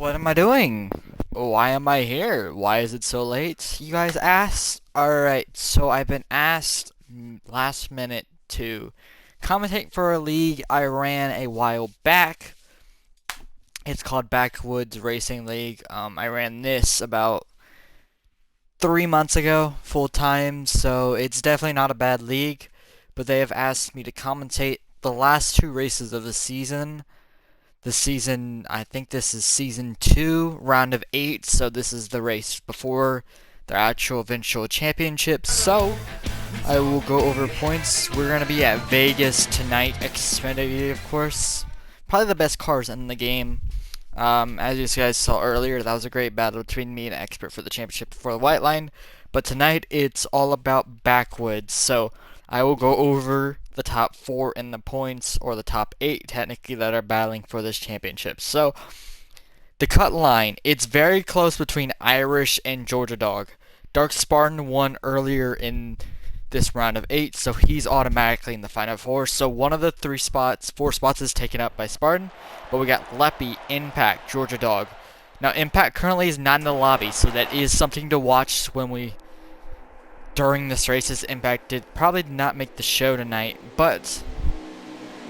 What am I doing? Why am I here? Why is it so late? You guys asked? Alright, so I've been asked last minute to commentate for a league I ran a while back. It's called Backwoods Racing League. I ran this about 3 months ago, full time, so it's definitely not a bad league. But they have asked me to commentate the last two races of the season. I think this is season 2, round of 8, so this is the race before the actual eventual championship. So, I will go over points. We're going to be at Vegas tonight, Xfinity, of course. Probably the best cars in the game. As you guys saw earlier, that was a great battle between me and Expert for the championship before the white line. But tonight, it's all about Backwoods. So, I will go over the top 4 in the points, or the top 8 technically, that are battling for this championship. So, the cut line, it's very close between Irish and Georgia Dog. Dark Spartan won earlier in this round of 8, so he's automatically in the final 4. So one of the 4 spots is taken up by Spartan, but we got Leppy, Impact, Georgia Dog. Now Impact currently is not in the lobby, so that is something to watch during this race. His Impact probably did not make the show tonight, but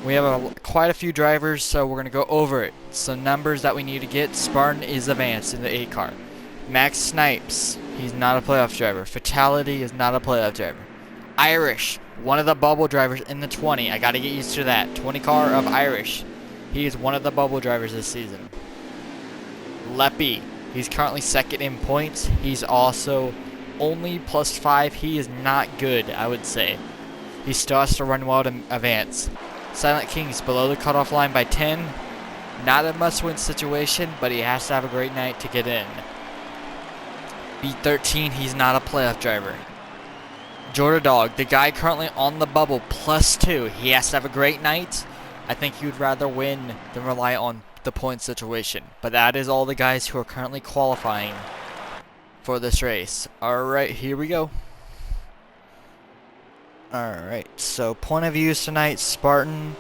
we have quite a few drivers, so we're going to go over it. So numbers that we need to get: Spartan is advanced in the 8 car. Max Snipes, he's not a playoff driver. Fatality is not a playoff driver. Irish, one of the bubble drivers in the 20. I got to get used to that. 20 car of Irish. He is one of the bubble drivers this season. Leppy, he's currently second in points. He's also only +5. He is not good, I would say. He still has to run well to advance. Silent King's below the cutoff line by 10. Not a must-win situation, but he has to have a great night to get in. B13, he's not a playoff driver. Georgia Dog, the guy currently on the bubble, +2. He has to have a great night. I think he would rather win than rely on the point situation. But that is all the guys who are currently qualifying for this race. Alright, here we go. Alright, so point of views tonight: Spartan.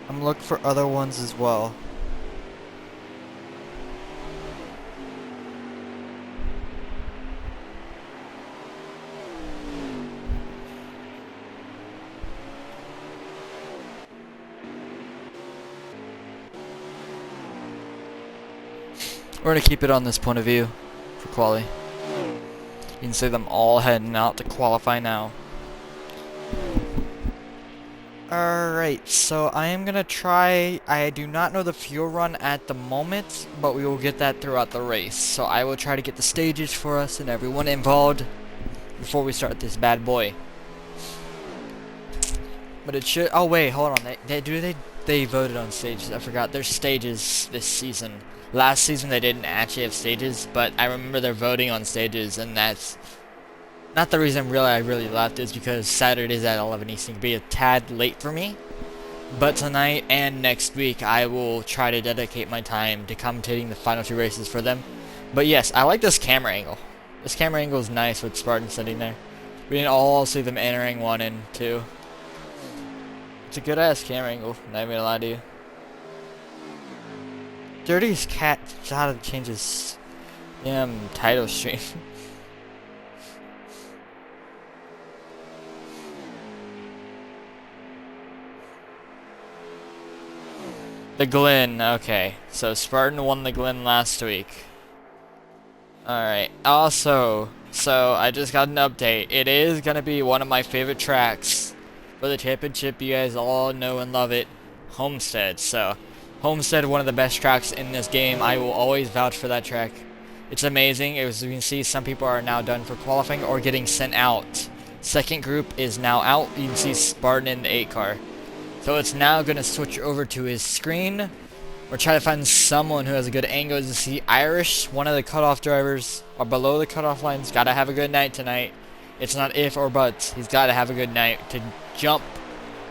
I'm looking for other ones as well. We're going to keep it on this point of view for quali. You can see them all heading out to qualify now. Alright, so I am going to try. I do not know the fuel run at the moment, but we will get that throughout the race. So I will try to get the stages for us and everyone involved before we start this bad boy. But it should. Oh wait, hold on. They voted on stages. I forgot. There's stages this season. Last season they didn't actually have stages, but I remember they're voting on stages, and that's not the reason I really left, is because Saturdays at 11 Eastern can be a tad late for me. But tonight and next week I will try to dedicate my time to commentating the final 2 races for them. But yes, I like this camera angle. This camera angle is nice with Spartan sitting there. We didn't all see them entering 1 and 2. It's a good ass camera angle, not even gonna lie to you. Dirty's cat how to change his title stream. The Glen, okay. So Spartan won the Glen last week. Alright, also, so I just got an update. It is gonna be one of my favorite tracks for the championship. You guys all know and love it. Homestead. So Homestead, one of the best tracks in this game. I will always vouch for that track. It's amazing. As you can see, some people are now done for qualifying or getting sent out. Second group is now out. You can see Spartan in the 8 car. So it's now going to switch over to his screen. We're trying to find someone who has a good angle. As you see, Irish, one of the cutoff drivers, are below the cutoff lines. Got to have a good night tonight. It's not if or buts. He's got to have a good night to jump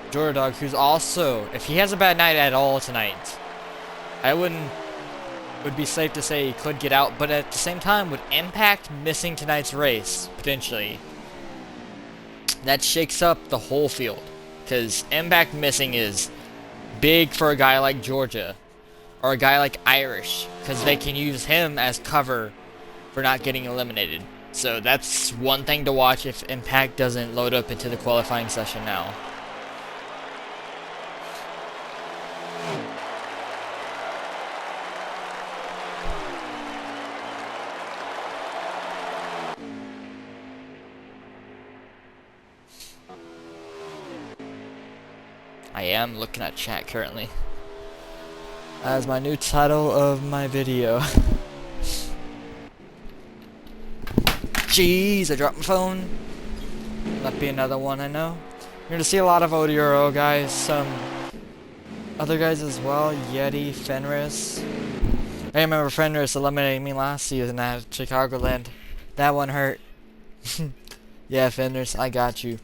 Georgia Dog, who's also, if he has a bad night at all tonight, would be safe to say he could get out, but at the same time, with Impact missing tonight's race, potentially, that shakes up the whole field, because Impact missing is big for a guy like Georgia. or a guy like Irish, because they can use him as cover for not getting eliminated. So that's one thing to watch if Impact doesn't load up into the qualifying session now. I am looking at chat currently. As my new title of my video. Jeez, I dropped my phone. That'd be another one, I know. You're gonna see a lot of Oduro guys, some other guys as well. Yeti, Fenris. I remember Fenris eliminating me last season at Chicagoland. That one hurt. Yeah, Fenris, I got you.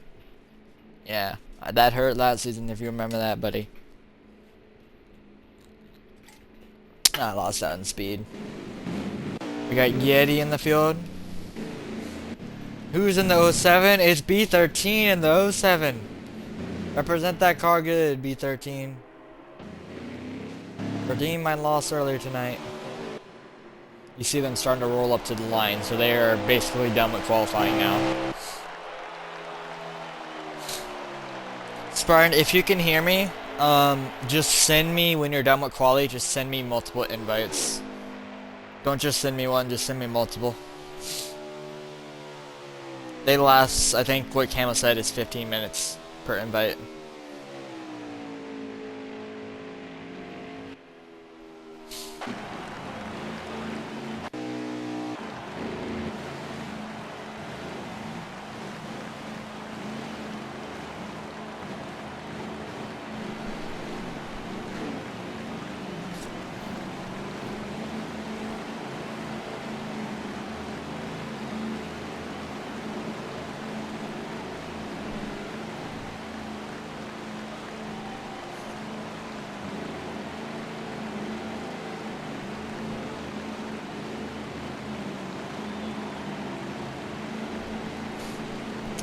Yeah, that hurt last season if you remember that, buddy. I lost out in speed. We got Yeti in the field. Who's in the 07? It's B13 in the 07. Represent that car good, B13. Redeem my loss earlier tonight. You see them starting to roll up to the line, so they are basically done with qualifying now. Spartan, if you can hear me, just send me, when you're done with quali, just send me multiple invites. Don't just send me one, just send me multiple. They last, I think what Camo said is 15 minutes per invite.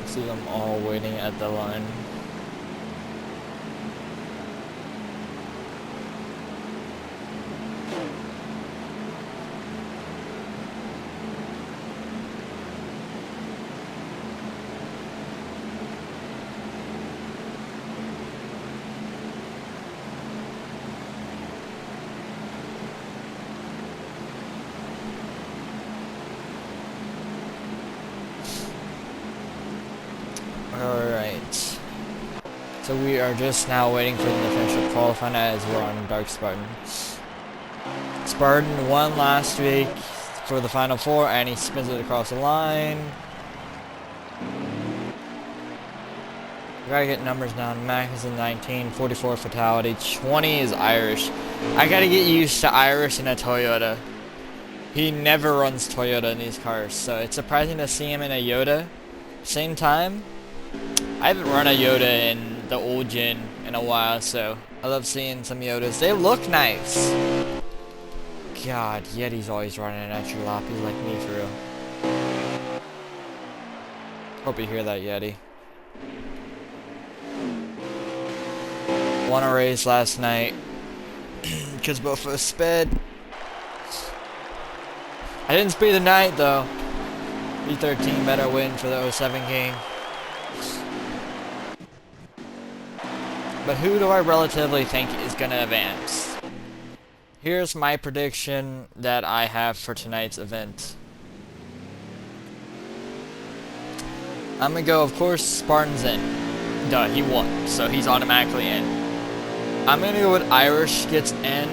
See them all waiting at the line. Alright. So we are just now waiting for them to finish up qualifying as we're on Dark Spartan. Spartan won last week for the Final Four and he spins it across the line. We gotta get numbers down. Mac is in 19, 44 fatality, 20 is Irish. I gotta get used to Irish in a Toyota. He never runs Toyota in these cars, so it's surprising to see him in a Yoda. Same time, I haven't run a Yoda in the old gen in a while, so I love seeing some Yodas. They look nice. God, Yeti's always running an extra lap. He's like me for real. Hope you hear that, Yeti. Won a race last night because both of us sped. I didn't speed the night though. B13 better win for the 07 game. But who do I relatively think is going to advance? Here's my prediction that I have for tonight's event. I'm going to go, of course, Spartan's in. Duh, he won, so he's automatically in. I'm going to go with Irish gets in.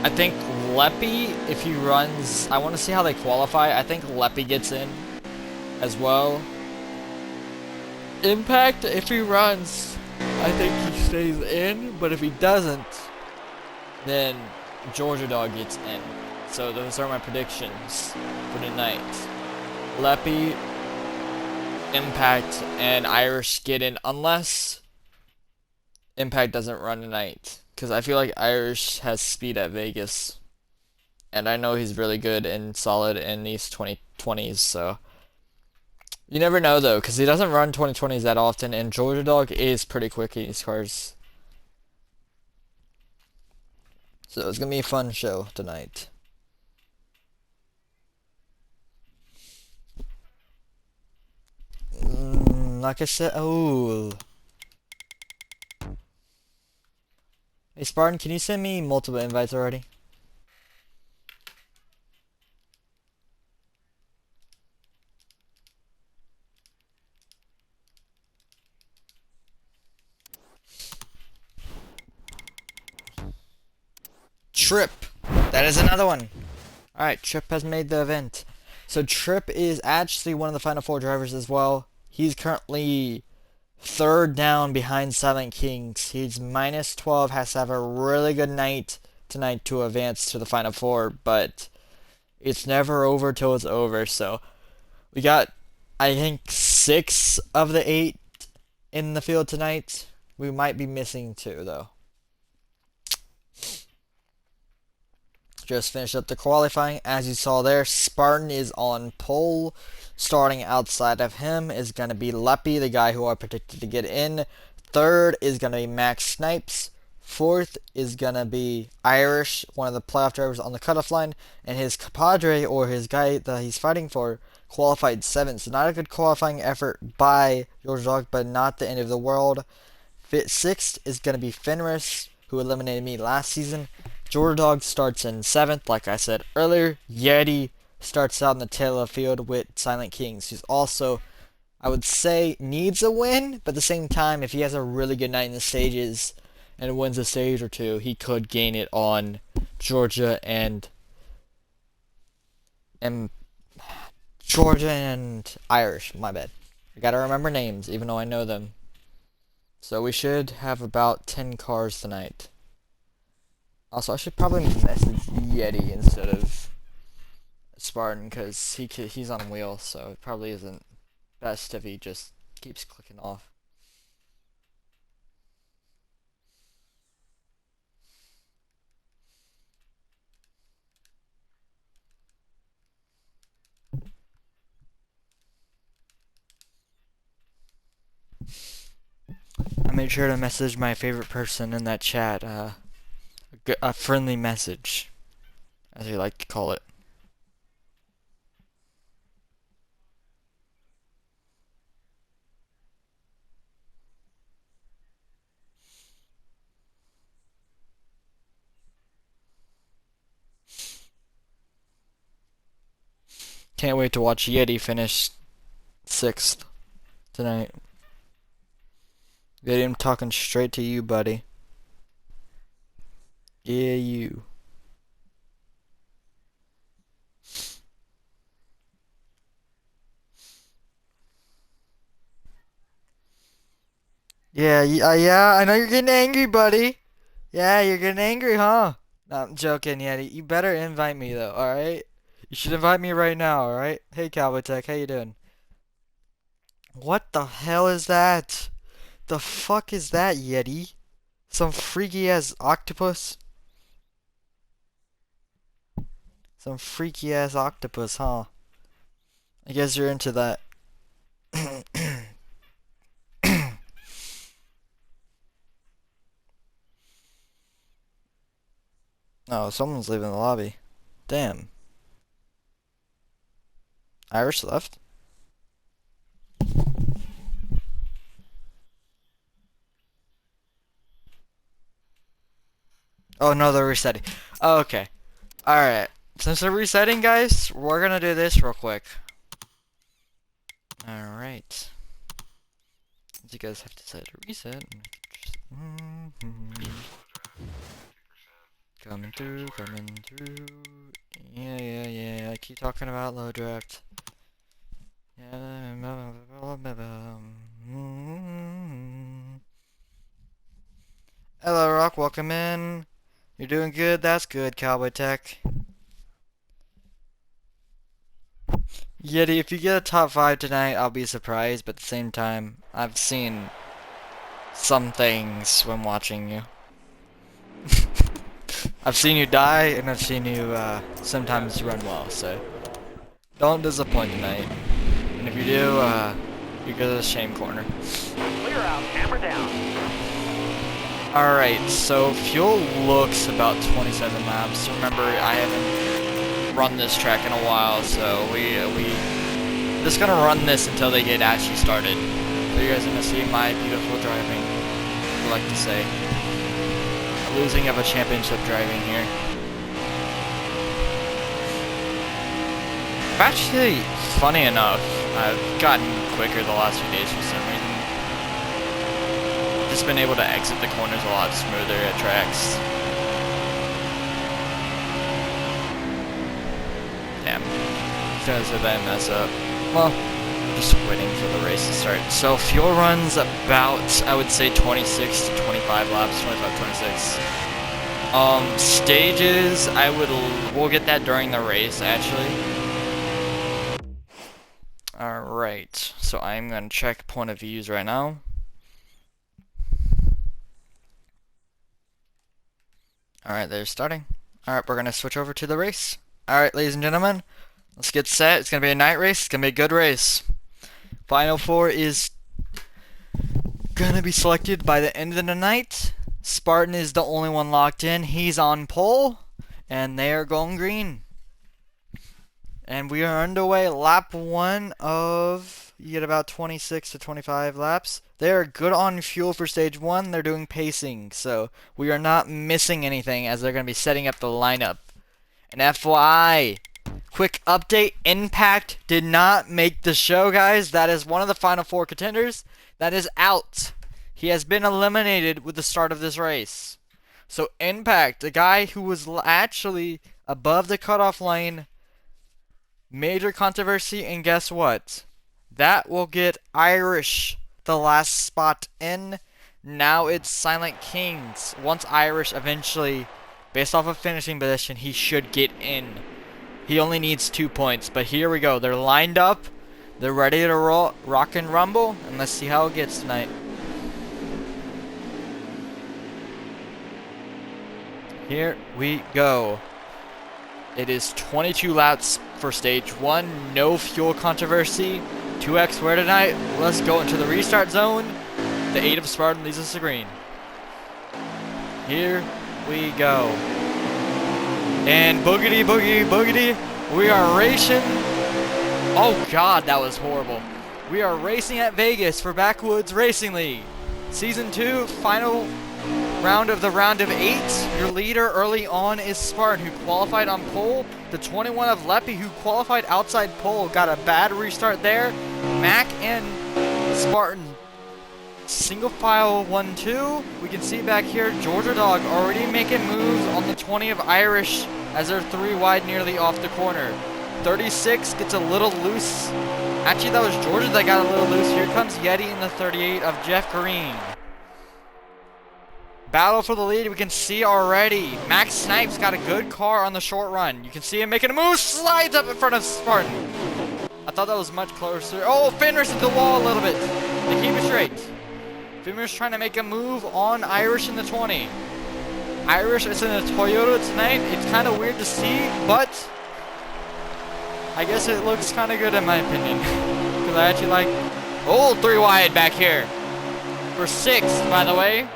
I think Leppy, if he runs, I want to see how they qualify. I think Leppy gets in as well. Impact, if he runs, I think he stays in, but if he doesn't, then Georgia Dog gets in. So those are my predictions for tonight. Leppy, Impact, and Irish get in unless Impact doesn't run tonight. Because I feel like Irish has speed at Vegas. And I know he's really good and solid in these 2020s, so... You never know though, because he doesn't run 2020s that often, and Georgia Dog is pretty quick in these cars. So it's gonna be a fun show tonight. Like I said, oh. Hey Spartan, can you send me multiple invites already? Trip. That is another one. Alright, Trip has made the event. So Trip is actually one of the Final Four drivers as well. He's currently third down behind Silent Kings. He's minus 12, has to have a really good night tonight to advance to the Final Four, but it's never over till it's over. So we got, I think, 6 of the 8 in the field tonight. We might be missing 2 though. Just finished up the qualifying. As you saw there, Spartan is on pole. Starting outside of him is going to be Leppy, the guy who I predicted to get in. Third is going to be Max Snipes. Fourth is going to be Irish, one of the playoff drivers on the cutoff line. And his compadre, or his guy that he's fighting for, qualified 7th. So not a good qualifying effort by George Dog, but not the end of the world. 6th is going to be Fenris, who eliminated me last season. Dog starts in 7th, like I said earlier. Yeti starts out in the tail of the field with Silent Kings, who's also, I would say, needs a win, but at the same time, if he has a really good night in the stages and wins a stage or 2, he could gain it on Georgia and Irish. My bad. I gotta remember names, even though I know them. So we should have about 10 cars tonight. Also, I should probably message Yeti instead of Spartan, because he's on wheel, so it probably isn't best if he just keeps clicking off. I made sure to message my favorite person in that chat, a friendly message, as we like to call it. Can't wait to watch Yeti finish 6th tonight. Yeti, I'm talking straight to you, buddy. Yeah, you. Yeah, I know you're getting angry, buddy. Yeah, you're getting angry, huh? No, I'm joking, Yeti. You better invite me, though, alright? You should invite me right now, alright? Hey, Cowboy Tech, how you doing? What the hell is that? The fuck is that, Yeti? Some freaky-ass octopus? Some freaky-ass octopus, huh? I guess you're into that. Oh, someone's leaving the lobby. Damn. Irish left? Oh, no, they're resetting. Oh, okay. Alright. Since they're resetting, guys, we're gonna do this real quick. Alright. You guys have to set a reset. Coming through, coming through. Yeah. I keep talking about low draft. Yeah. Hello, Rock. Welcome in. You're doing good. That's good, Cowboy Tech. Yeti, if you get a top 5 tonight, I'll be surprised. But at the same time, I've seen some things when watching you. I've seen you die, and I've seen you sometimes run well, so don't disappoint tonight. And if you do, you go to the shame corner. Clear out, hammer down. Alright, so fuel looks about 27 laps. Remember, I haven't run this track in a while, so we just gonna run this until they get actually started. So you guys are gonna see my beautiful driving, I like to say. A losing of a championship driving here. Actually, funny enough, I've gotten quicker the last few days for some reason. Just been able to exit the corners a lot smoother at tracks. Damn. Because of that mess up. Well, I'm just waiting for the race to start. So fuel runs about, I would say, 26 to 25 laps, 25, 26. Stages, we'll get that during the race, actually. Alright, so I'm gonna check point of views right now. Alright, they're starting. Alright, we're gonna switch over to the race. Alright, ladies and gentlemen, let's get set. It's gonna be a night race. It's gonna be a good race. Final four is gonna be selected by the end of the night. Spartan is the only one locked in. He's on pole, and they are going green. And we are underway. Lap 1 of, you get about 26 to 25 laps. They are good on fuel for stage 1. They're doing pacing, so we are not missing anything as they're going to be setting up the lineup. And FYI, quick update, Impact did not make the show, guys. That is one of the final 4 contenders that is out. He has been eliminated with the start of this race. So Impact, the guy who was actually above the cutoff line, major controversy, and guess what? That will get Irish the last spot in. Now it's Silent Kings. Once Irish eventually, based off of finishing position, he should get in. He only needs 2 points, but here we go. They're lined up. They're ready to rock and rumble, and let's see how it gets tonight. Here we go. It is 22 laps for stage 1. No fuel controversy. 2x where tonight. Let's go into the restart zone. The 8 of Spartan leads us to green. Here we go. And boogity, boogie, boogity. We are racing. Oh god, that was horrible. We are racing at Vegas for Backwoods Racing League. Season 2, final round of the round of 8. Your leader early on is Spartan, who qualified on pole. The 21 of Leppy, who qualified outside pole, got a bad restart there. Mac and Spartan, single file 1-2. We can see back here, Georgia Dog already making moves on the 20 of Irish as they're 3 wide nearly off the corner. 36 gets a little loose. Actually, that was Georgia that got a little loose. Here comes Yeti in the 38 of Jeff Green. Battle for the lead, we can see already. Max Snipes got a good car on the short run. You can see him making a move, slides up in front of Spartan. I thought that was much closer. Oh, Fenris hit the wall a little bit. They keep it straight. Fenris trying to make a move on Irish in the 20. Irish is in a Toyota tonight. It's kind of weird to see, but I guess it looks kind of good in my opinion. Because I actually like... Oh, 3 wide back here. For 6, by the way.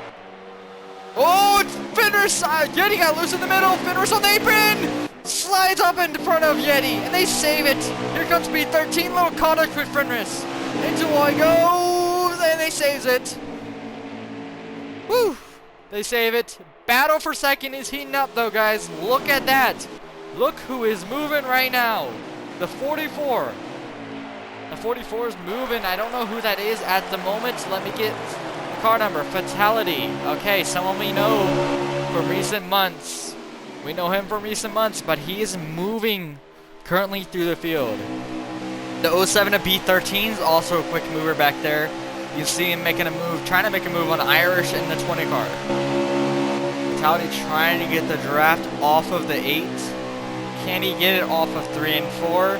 Oh, it's Fenris! Yeti got loose in the middle. Fenris on the apron! Slides up in front of Yeti, and they save it. Here comes B13, little contact with Fenris. Into wall he goes, and they saves it. Woo! They save it. Battle for second is heating up, though, guys. Look at that. Look who is moving right now. The 44. The 44 is moving. I don't know who that is at the moment. So let me get the car number. Fatality. Okay, someone we know from recent months. We know him from recent months, but he is moving currently through the field. The 07 of B13 is also a quick mover back there. You see him making a move, trying to make a move on Irish in the 20 car. Fatality trying to get the draft off of the 8. Can he get it off of 3 and 4?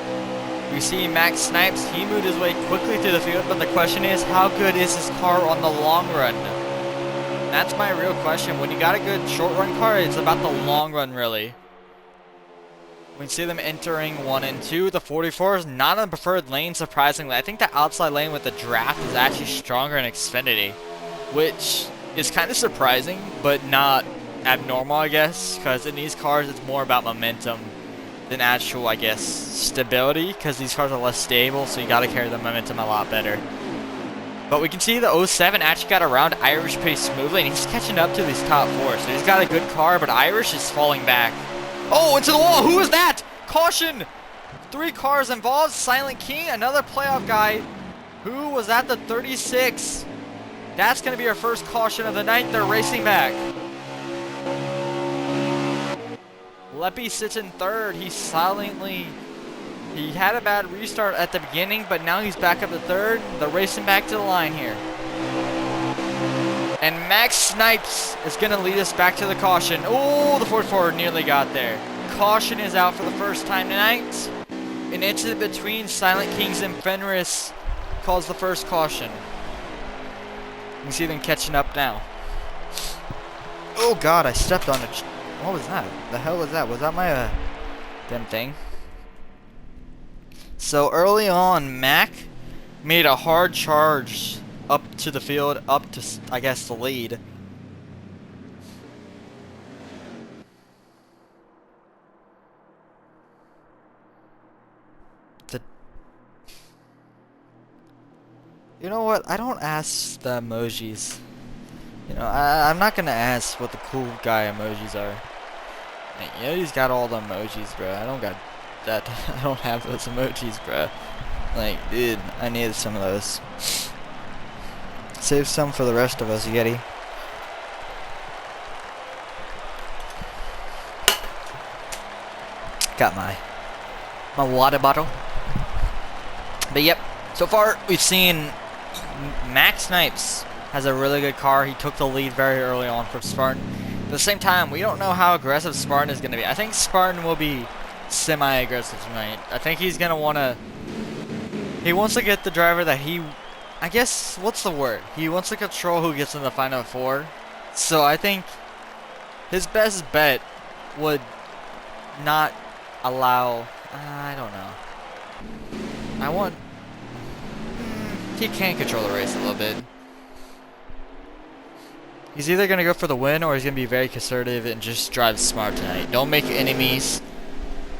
You see Max Snipes, he moved his way quickly through the field, but the question is, how good is his car on the long run? That's my real question. When you got a good short run car, it's about the long run, really. We see them entering 1 and 2. The 44 is not in the preferred lane, surprisingly. I think the outside lane with the draft is actually stronger in Xfinity, which is kind of surprising, but not abnormal, I guess, because in these cars it's more about momentum than actual, I guess, stability, because these cars are less stable, so you got to carry the momentum a lot better. But we can see the 07 actually got around Irish pretty smoothly, and he's catching up to these top four, so he's got a good car, but Irish is falling back. Oh, into the wall! Who is that? Caution! 3 cars involved. Silent King, another playoff guy. Who was at the 36? That's going to be our first caution of the night. They're racing back. Leppy sits in third. He had a bad restart at the beginning, but now he's back up to third. They're racing back to the line here. And Max Snipes is going to lead us back to the caution. Oh, the 44 nearly got there. Caution is out for the first time tonight. An incident between Silent Kings and Fenris caused the first caution. You can see them catching up now. Oh god, I stepped on it. What was that? The hell was that? Was that my damn thing? So early on, Mac made a hard charge up to the field, up to, I guess, the lead. You know what? I don't ask the emojis. You know, I'm not gonna ask what the cool guy emojis are. Like, you know, he's got all the emojis, bro. I don't got that. I don't have those emojis, bro. Like, dude, I need some of those. Save some for the rest of us, Yeti. Got my water bottle. But yep, so far we've seen Max Snipes has a really good car. He took the lead very early on from Spartan. At the same time, we don't know how aggressive Spartan is going to be. I think Spartan will be semi-aggressive tonight. I think he's going to want to... He wants to get the driver that he... I guess, what's the word? He wants to control who gets in the final 4. So I think his best bet would not allow... I don't know. I want... He can control the race a little bit. He's either going to go for the win or he's going to be very conservative and just drive smart tonight. Don't make enemies.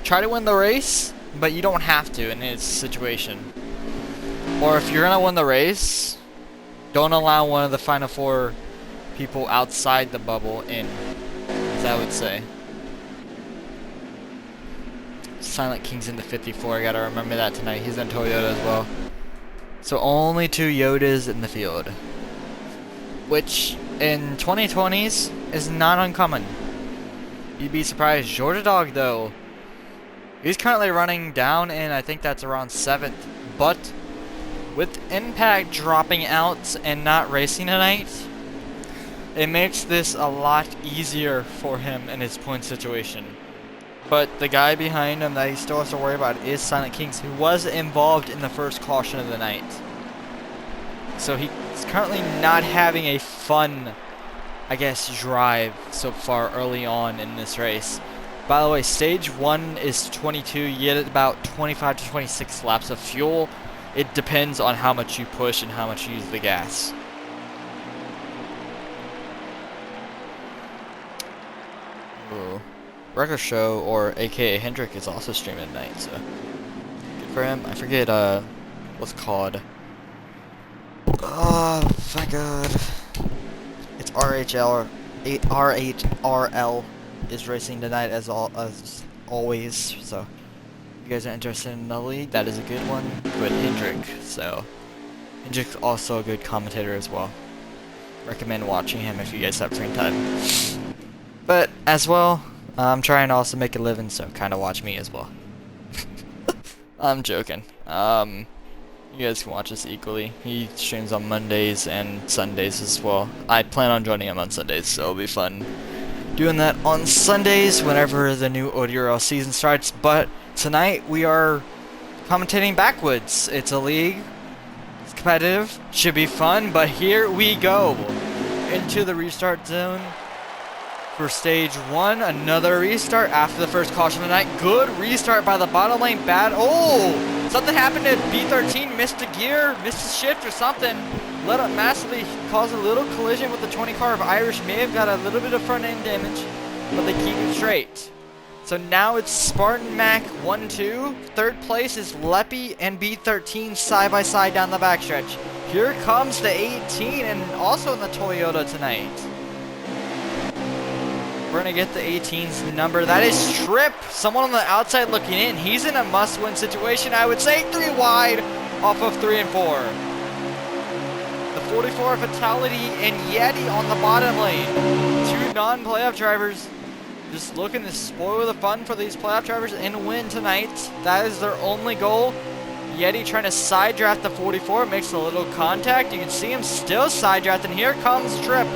Try to win the race, but you don't have to in this situation. Or if you're going to win the race, don't allow one of the final 4 people outside the bubble in, as I would say. Silent King's in the 54. I got to remember that tonight. He's in Toyota as well. So only 2 Yodas in the field, which in 2020s is not uncommon. You'd be surprised. Georgia Dog, though, he's currently running down in, I think that's around 7th. But with Impact dropping out and not racing tonight, it makes this a lot easier for him in his point situation. But the guy behind him that he still has to worry about is Silent Kings, who was involved in the first caution of the night. So he's currently not having a fun, I guess, drive so far early on in this race. By the way, stage 1 is 22. You get about 25 to 26 laps of fuel. It depends on how much you push and how much you use the gas. Ooh. Record Show, or aka Hendrick, is also streaming tonight, so good for him. I forget what's it called. Oh my god. It's RHL, R8RL is racing tonight as always, so if you guys are interested in the league, that is a good one. But Hendrick, so Hendrick's also a good commentator as well. Recommend watching him if you guys have free time. But as well, I'm trying to also make a living, so kind of watch me as well. I'm joking. You guys can watch us equally. He streams on Mondays and Sundays as well. I plan on joining him on Sundays, so it'll be fun doing that on Sundays whenever the new ODRL season starts. But tonight we are commentating Backwoods. It's a league. It's competitive. Should be fun, but here we go into the restart zone. For stage 1, another restart after the first caution of the night. Good restart by the bottom lane. Bad. Oh! Something happened to B13, missed a gear, missed a shift or something. Let up massively, caused a little collision with the 20 car of Irish. May have got a little bit of front end damage, but they keep it straight. So now it's Spartan Mac 1-2. Third place is Leppy and B13 side by side down the backstretch. Here comes the 18 and also in the Toyota tonight. We're going to get the 18's number. That is Tripp. Someone on the outside looking in. He's in a must-win situation. I would say 3 wide off of 3 and 4. The 44 Fatality and Yeti on the bottom lane. 2 non-playoff drivers just looking to spoil the fun for these playoff drivers and win tonight. That is their only goal. Yeti trying to side draft the 44. Makes a little contact. You can see him still side drafting. Here comes Tripp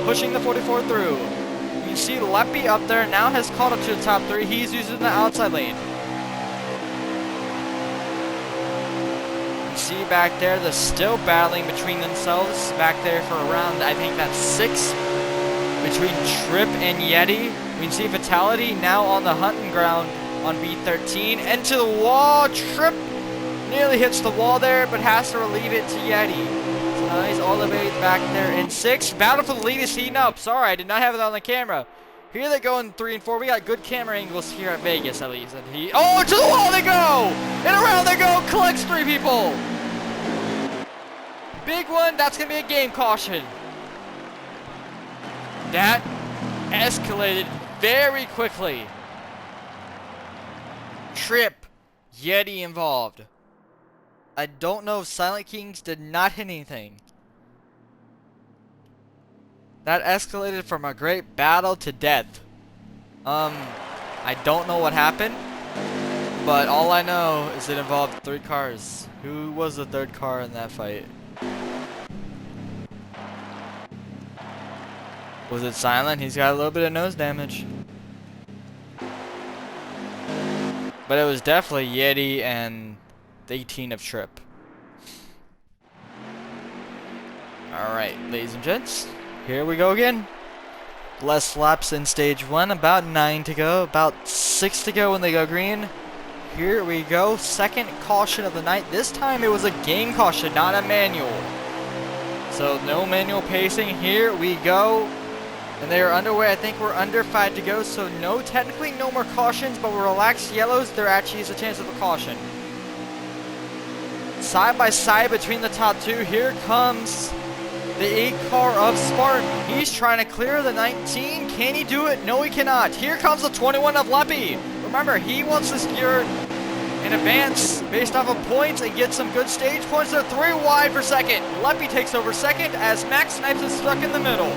pushing the 44 through. You see Leppy up there now has caught up to the top 3. He's using the outside lane. You see back there they're still battling between themselves back there for around, I think that's 6 between Tripp and Yeti. We can see Fatality now on the hunting ground on B13. Into the wall. Tripp nearly hits the wall there, but has to relieve it to Yeti. So now he's all the way back there in 6. Battle for the lead is heating up. Sorry, I did not have it on the camera. Here they go in 3 and 4. We got good camera angles here at Vegas, at least. And oh, to the wall they go! And around they go. Collects 3 people. Big one. That's going to be a game caution. That escalated very quickly. Tripp, Yeti involved. I don't know if Silent Kings did not hit anything. That escalated from a great battle to death. I don't know what happened, but all I know is it involved 3 cars. Who was the 3rd car in that fight? Was it Silent? He's got a little bit of nose damage. But it was definitely Yeti and the 18 of Tripp. Alright, ladies and gents. Here we go again. Less laps in stage 1. About 9 to go. About 6 to go when they go green. Here we go. Second caution of the night. This time it was a game caution, not a manual. So no manual pacing. Here we go. And they are underway. I think we're under 5 to go, so technically no more cautions, but with relaxed yellows, there actually is a chance of a caution. Side by side between the top 2, here comes the 8 car of Spartan. He's trying to clear the 19. Can he do it? No, he cannot. Here comes the 21 of Leppy. Remember, he wants to secure in advance based off of points and get some good stage points. They're 3 wide for second. Leppy takes over second as Max Snipes is stuck in the middle.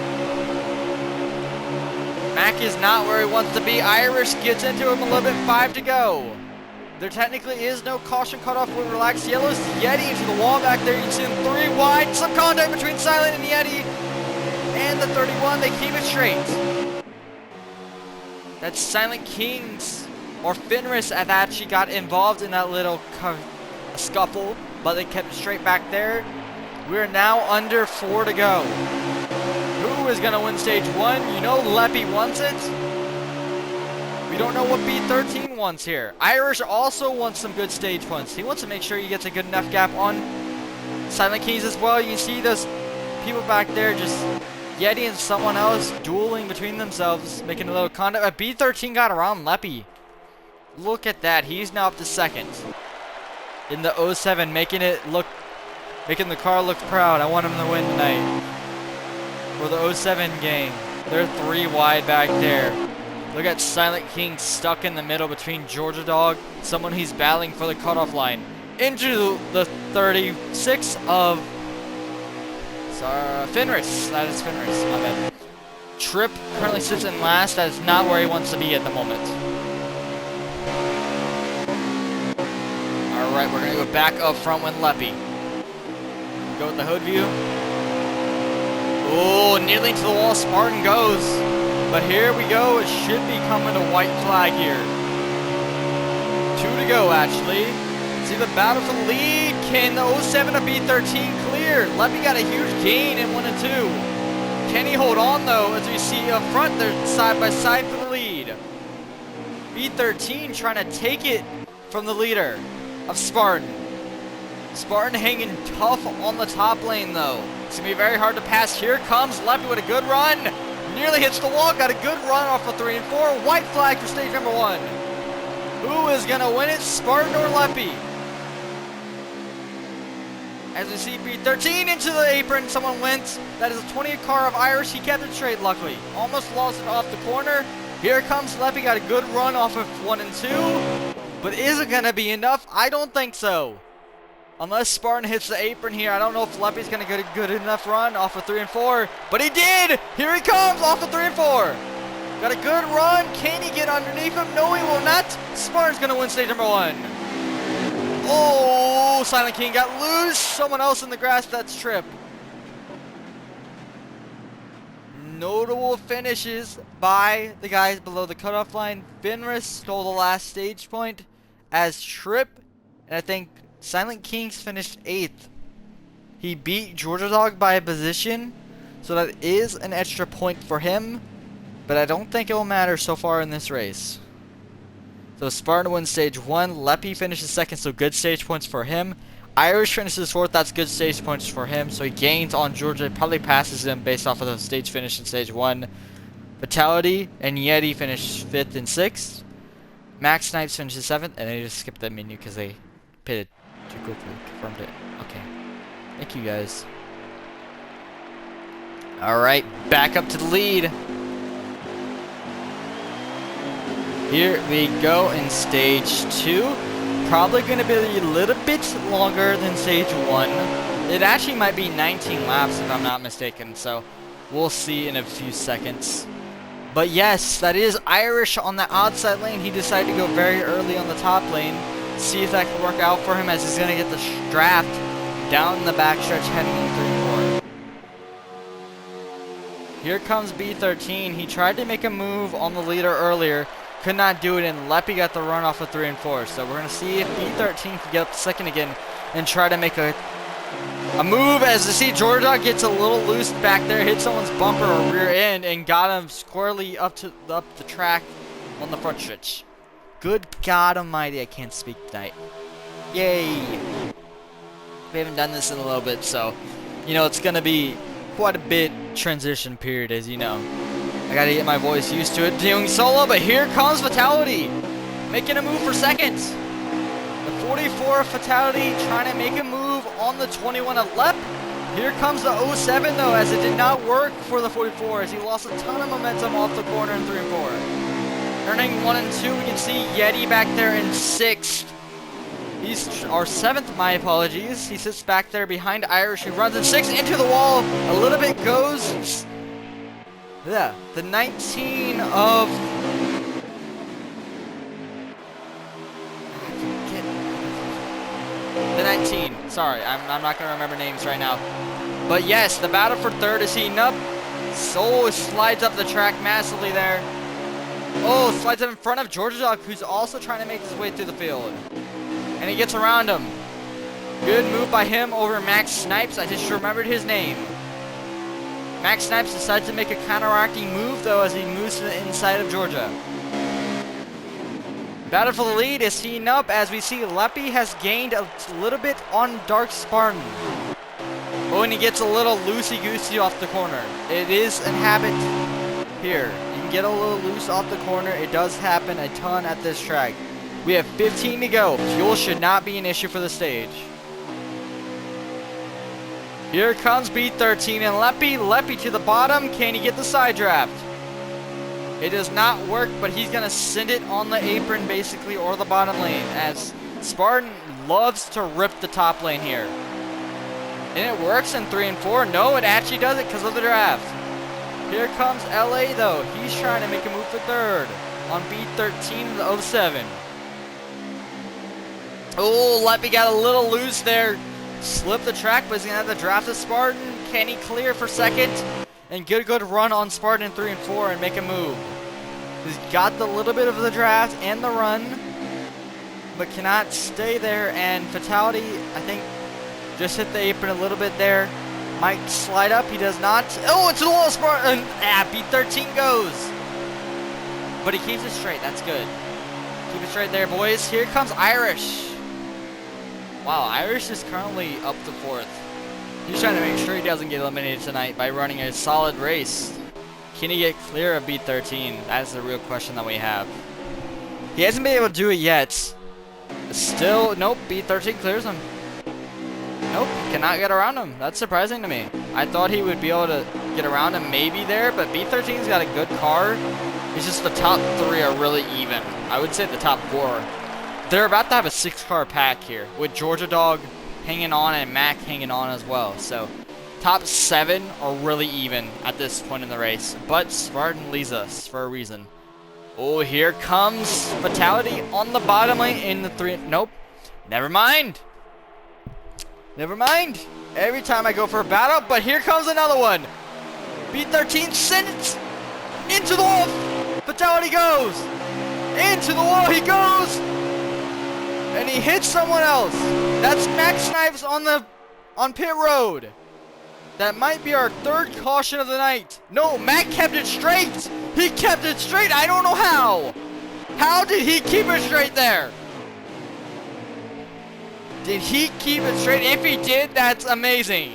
Mac is not where he wants to be. Irish gets into him a little bit. 5 to go. There technically is no caution cutoff with relaxed yellows. Yeti into the wall back there. You can see him 3 wide. Some contact between Silent and Yeti. And the 31. They keep it straight. That's Silent Kings or Fenris that actually got involved in that little scuffle. But they kept it straight back there. We're now under 4 to go. Who is going to win stage 1? You know Leppy wants it. We don't know what B13 wants here. Irish also wants some good stage points. He wants to make sure he gets a good enough gap on Silent Keys as well. You can see those people back there, just Yeti and someone else dueling between themselves, making a little contact. But B13 got around Leppy. Look at that. He's now up to second in the 07, making the car look proud. I want him to win tonight. For the 07 gang. They're 3 wide back there. Look at Silent King stuck in the middle between Georgia Dog, someone he's battling for the cutoff line. Into the 36 of Fenris. That is Fenris, my bad. Tripp currently sits in last. That is not where he wants to be at the moment. Alright, we're going to go back up front with Leppy. Go with the hood view. Oh, nearly to the wall, Spartan goes. But here we go, it should be coming to white flag here. 2 to go, actually. See the battle for the lead. Can the 07 to B13 clear? Leppy got a huge gain in 1 and 2. Can he hold on, though, as we see up front, they're side by side for the lead. B13 trying to take it from the leader. of Spartan. Spartan hanging tough on the top lane though. It's going to be very hard to pass. Here comes Leppy with a good run. Nearly hits the wall. Got a good run off of 3 and 4. White flag for stage number 1. Who is going to win it? Spartan or Leppy? As we see B13 into the apron. Someone went. That is a 20 car of Irish. He kept it straight, luckily. Almost lost it off the corner. Here comes Leppy. Got a good run off of 1 and 2. But is it going to be enough? I don't think so. Unless Spartan hits the apron here, I don't know if Leppy's going to get a good enough run off of 3 and 4. But he did! Here he comes off of 3 and 4. Got a good run. Can he get underneath him? No, he will not. Spartan's going to win stage number 1. Oh, Silent King got loose. Someone else in the grass. That's Trip. Notable finishes by the guys below the cutoff line. Finris stole the last stage point as Trip. And I think Silent Kings finished 8th. He beat Georgia Dog by a position, so that is an extra point for him, but I don't think it will matter so far in this race. So Spartan wins stage 1, Leppy finishes 2nd, so good stage points for him. Irish finishes 4th, that's good stage points for him, so he gains on Georgia, probably passes him based off of the stage finish in stage 1. Fatality and Yeti finish 5th and 6th. Max Snipes finishes 7th, and they just skipped that menu because they pitted too quickly. Confirmed it. Okay. Thank you guys. Alright, back up to the lead. Here we go in stage 2. Probably going to be a little bit longer than stage 1. It actually might be 19 laps if I'm not mistaken, so we'll see in a few seconds. But yes, that is Irish on the outside lane. He decided to go very early on the top lane. See if that can work out for him as he's going to get the draft down the backstretch heading into 3-4. Here comes B13. He tried to make a move on the leader earlier. Could not do it, and Leppy got the run off of 3 and 4. So we're going to see if B13 can get up second again and try to make a move. As you see, Georgia gets a little loose back there, hit someone's bumper or rear end, and got him squarely up the track on the front stretch. Good God Almighty, I can't speak tonight. Yay! We haven't done this in a little bit, so, you know, it's going to be quite a bit transition period, as you know. I got to get my voice used to it doing solo, but here comes Fatality, making a move for second. The 44 Fatality trying to make a move on the 21 of Lep. Here comes the 07, though, as it did not work for the 44, as he lost a ton of momentum off the corner in 3 and 4. Turning 1 and 2, we can see Yeti back there in 6th. He's our 7th, my apologies. He sits back there behind Irish, who runs in 6th into the wall. A little bit goes. Yeah, the 19 of. The 19. Sorry, I'm not going to remember names right now. But yes, the battle for 3rd is heating up. Soul slides up the track massively there. Oh, slides up in front of Georgia Dog, who's also trying to make his way through the field. And he gets around him. Good move by him over Max Snipes. I just remembered his name. Max Snipes decides to make a counteracting move, though, as he moves to the inside of Georgia. Battle for the lead is heating up, as we see Leppy has gained a little bit on Dark Spartan. Oh, and he gets a little loosey-goosey off the corner. It is a habit here. Get a little loose off the corner. It does happen a ton at this track. We have 15 to go. Fuel should not be an issue for the stage. Here comes B13 and Leppy. Leppy to the bottom. Can he get the side draft? It does not work, but he's going to send it on the apron basically, or the bottom lane, as Spartan loves to rip the top lane here. And it works in 3 and 4. No, it actually does it because of the draft. Here comes LA, though. He's trying to make a move for 3rd on B13 the 07. Oh, Leppy got a little loose there. Slipped the track, but he's going to have to draft the Spartan. Can he clear for 2nd? And good run on Spartan in 3 and 4 and make a move. He's got the little bit of the draft and the run, but cannot stay there. And Fatality, I think, just hit the apron a little bit there. Might slide up, he does not. Oh, it's the wall, Spartan. B13 goes. But he keeps it straight, that's good. Keep it straight there, boys. Here comes Irish. Wow, Irish is currently up to 4th. He's trying to make sure he doesn't get eliminated tonight by running a solid race. Can he get clear of B13? That's the real question that we have. He hasn't been able to do it yet. Still, nope, B13 clears him. Nope, cannot get around him. That's surprising to me. I thought he would be able to get around him maybe there, but B13's got a good car. It's just the top 3 are really even. I would say the top 4. They're about to have a 6-car pack here, with Georgia Dog hanging on and Mac hanging on as well. So, top 7 are really even at this point in the race. But Spartan leads us for a reason. Oh, here comes Fatality on the bottom lane in the 3. Nope. Never mind. Never mind. Every time I go for a battle, but here comes another one. B13 sends it into the wall. Fatality goes. Into the wall he goes. And he hits someone else. That's Max Snipes on pit road. That might be our 3rd caution of the night. No, Mac kept it straight. He kept it straight. I don't know how. How did he keep it straight there? Did he keep it straight? If he did, that's amazing.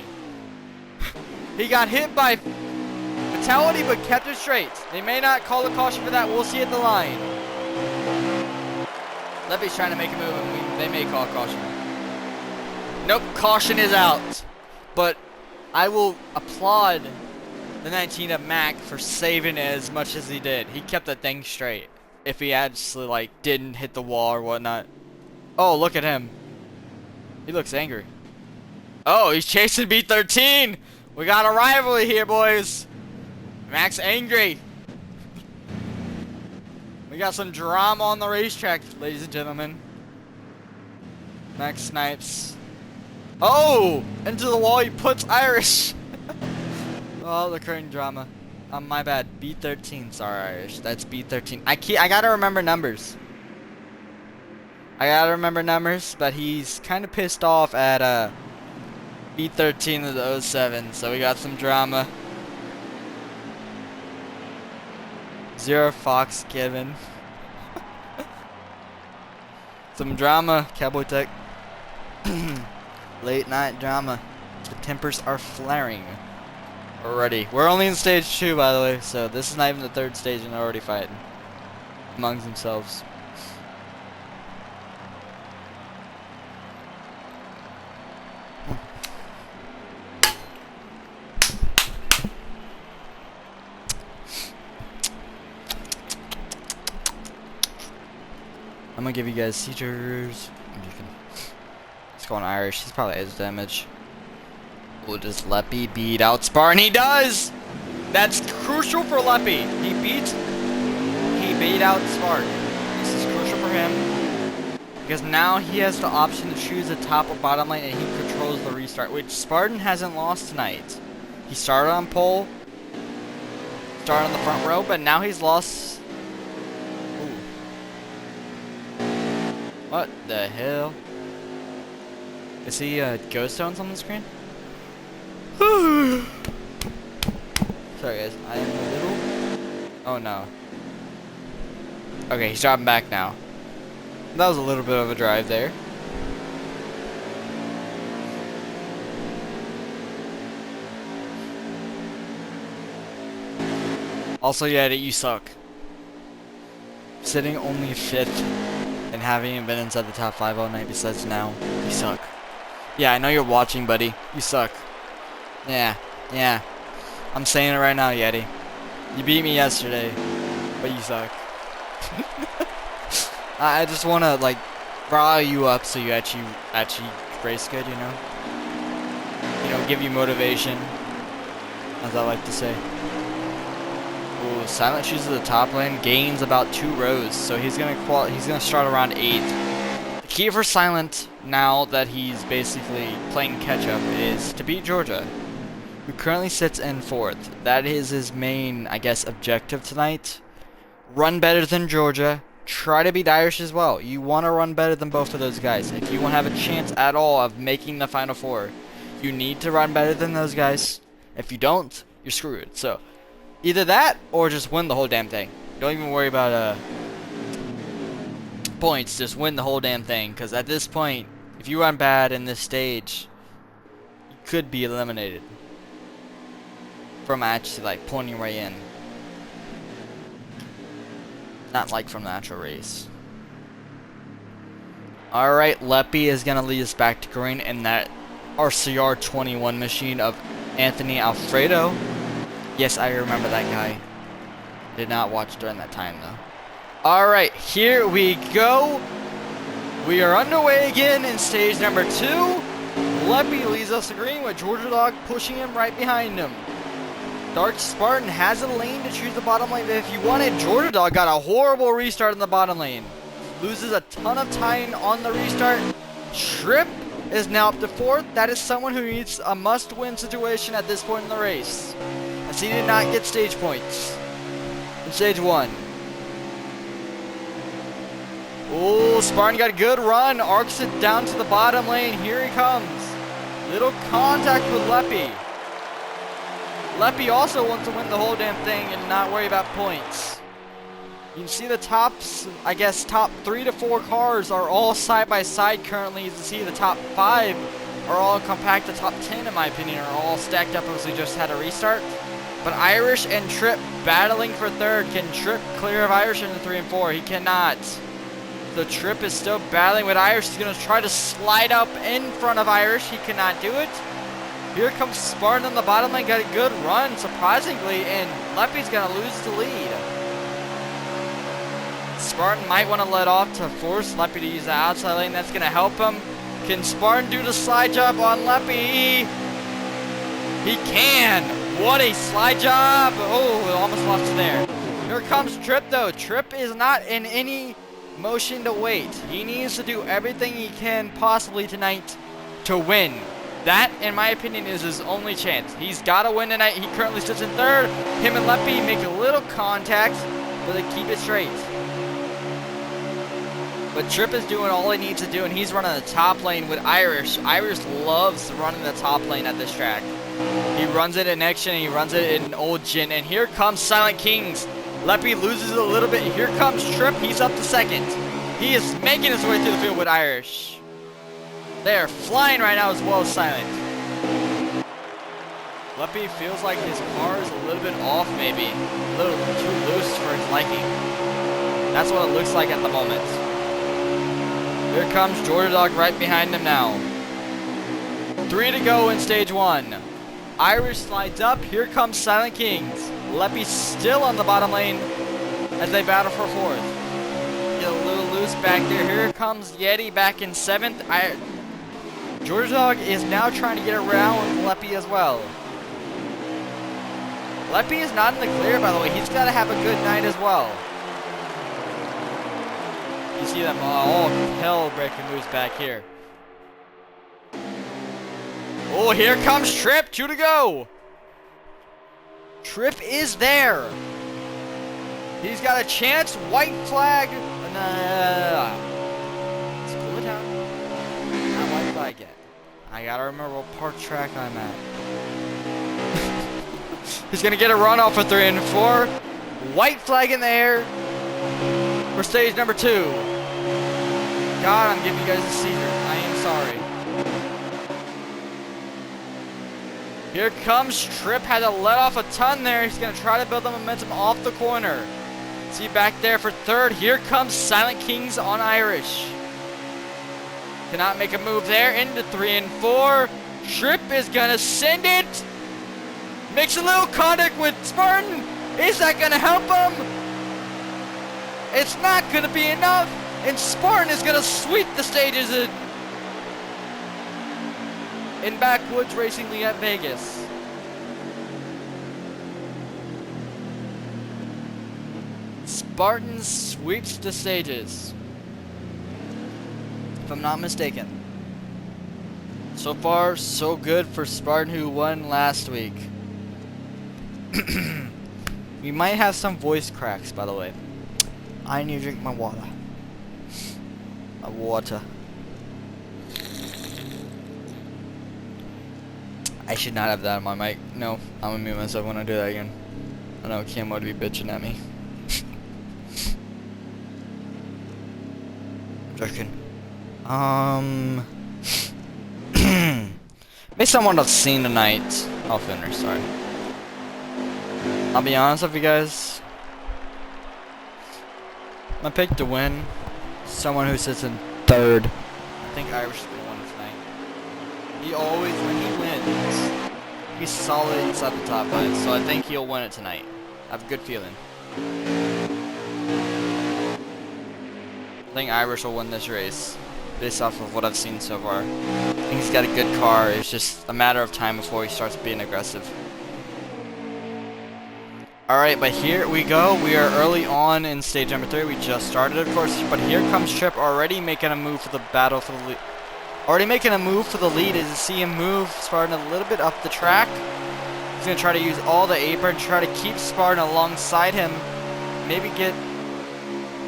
He got hit by Fatality but kept it straight. They may not call a caution for that. We'll see at the line. Levy's trying to make a move and they may call a caution. Nope, caution is out. But I will applaud the 19 of Mac for saving it as much as he did. He kept the thing straight. If he actually like didn't hit the wall or whatnot. Oh, look at him. He looks angry. Oh, he's chasing B13. We got a rivalry here, boys. Mac's angry. We got some drama on the racetrack, ladies and gentlemen. Max Snipes. Oh! Into the wall he puts Irish. Oh, the current drama. My bad. B13. Sorry, Irish. That's B13. I gotta remember numbers. But he's kind of pissed off at B13 of the 07, so we got some drama. Zero Fox given. Some drama, Cowboy Tech. Late night drama. The tempers are flaring already. We're only in stage 2, by the way, so this is not even the 3rd stage and they're already fighting amongst themselves. I'm gonna give you guys seizures. Let's go on Irish. He's probably edge damage. Will does Leppy beat out Spartan? He does! That's crucial for Leppy. He beat out Spartan. This is crucial for him. Because now he has the option to choose the top or bottom lane and he controls the restart. Which Spartan hasn't lost tonight. He started on pole. Started on the front row, but now he's lost. What the hell? Is he ghost stones on the screen? Sorry guys, I am a little... Oh no. Okay, he's dropping back now. That was a little bit of a drive there. Also, yeah, you suck. Sitting only 5th. And having been inside the top 5 all night besides now, you suck. Yeah, I know you're watching, buddy. You suck. Yeah. I'm saying it right now, Yeti. You beat me yesterday, but you suck. I just want to, like, rile you up so you actually race good, you know? You know, give you motivation, as I like to say. Ooh, Silent chooses the top lane, gains about 2 rows, so he's gonna start around 8. The key for Silent, now that he's basically playing catch-up, is to beat Georgia, who currently sits in 4th. That is his main, I guess, objective tonight. Run better than Georgia. Try to beat Irish as well. You want to run better than both of those guys. If you want to have a chance at all of making the Final 4, you need to run better than those guys. If you don't, you're screwed. So, either that, or just win the whole damn thing. Don't even worry about points, just win the whole damn thing. Because at this point, If you run bad in this stage, you could be eliminated from actually like pointing right in. Not like from the actual race. Alright, Leppy is going to lead us back to green in that RCR 21 machine of Anthony Alfredo. Yes, I remember that guy. Did not watch during that time though. Alright, here we go. We are underway again in stage number 2. Leppy leads us to green with Georgia Dog pushing him right behind him. Dark Spartan has a lane to choose the bottom lane, but if you wanted, Georgia Dog got a horrible restart in the bottom lane. Loses a ton of time on the restart. Trip is now up to 4th. That is someone who needs a must-win situation at this point in the race, as he did not get stage points in stage 1. Oh, Spartan got a good run. Arcs it down to the bottom lane. Here he comes. Little contact with Leppy. Leppy also wants to win the whole damn thing and not worry about points. You can see the tops, I guess top 3 to 4 cars are all side by side currently. You can see the top 5 are all compact. The top 10, in my opinion, are all stacked up as we just had a restart. But Irish and Trip battling for 3rd. Can Trip clear of Irish in the 3 and 4? He cannot. The Trip is still battling with Irish. He's going to try to slide up in front of Irish. He cannot do it. Here comes Spartan on the bottom lane. Got a good run, surprisingly, and Leppy's going to lose the lead. Spartan might want to let off to force Leppy to use the outside lane. That's going to help him. Can Spartan do the slide job on Leppy? He can. What a slide job. Oh, almost lost it there. Here comes Trip, though. Trip is not in any motion to wait. He needs to do everything he can possibly tonight to win. That, in my opinion, is his only chance. He's got to win tonight. He currently sits in 3rd. Him and Leppy make a little contact, but they keep it straight. But Trip is doing all he needs to do, and he's running the top lane with Irish. Irish loves running the top lane at this track. He runs it in Action, and he runs it in Old Gin. And here comes Silent Kings. Leppy loses it a little bit. Here comes Trip. He's up to 2nd. He is making his way through the field with Irish. They are flying right now as well as Silent. Leppy feels like his car is a little bit off, maybe. A little too loose for his liking. That's what it looks like at the moment. Here comes Georgia Dog right behind him now. 3 to go in stage 1. Irish slides up. Here comes Silent Kings. Leppy still on the bottom lane as they battle for 4th. Get a little loose back there. Here comes Yeti back in 7th. Georgia Dog is now trying to get around Leppy as well. Leppy is not in the clear, by the way. He's got to have a good night as well. You see them all hell-breaking moves back here. Oh, here comes Trip. 2 to go. Trip is there. He's got a chance. White flag. Let's cool it down. Not white flag yet. I gotta remember what park track I'm at. He's gonna get a run off of 3 and 4. White flag in the air for stage number 2. God, I'm giving you guys a Caesar. I am sorry. Here comes Trip. Had to let off a ton there. He's going to try to build the momentum off the corner. See back there for 3rd. Here comes Silent Kings on Irish. Cannot make a move there. Into 3 and 4. Trip is going to send it. Makes a little contact with Spartan. Is that going to help him? It's not going to be enough. And Spartan is going to sweep the stages in Backwoods Racing League at Vegas. Spartan sweeps the stages, if I'm not mistaken. So far, so good for Spartan, who won last week. We might have some voice cracks, by the way. I need to drink my water. My water. I should not have that on my mic. No, I'm gonna mute myself when I do that again. I know Cam would be bitching at me. Joking. Based on what I've seen tonight, I'll finish, sorry. I'll be honest with you guys. My pick to win, someone who sits in third. I think Irish is going to win tonight. He always, when he wins, he's solid inside the top 5, so I think he'll win it tonight. I have a good feeling. I think Irish will win this race, based off of what I've seen so far. I think he's got a good car, it's just a matter of time before he starts being aggressive. Alright, but here we go. We are early on in stage number 3. We just started, of course, but here comes Trip already making a move for the battle for the lead. Already making a move for the lead. As you see him move Spartan a little bit up the track. He's going to try to use all the apron, try to keep Spartan alongside him. Maybe get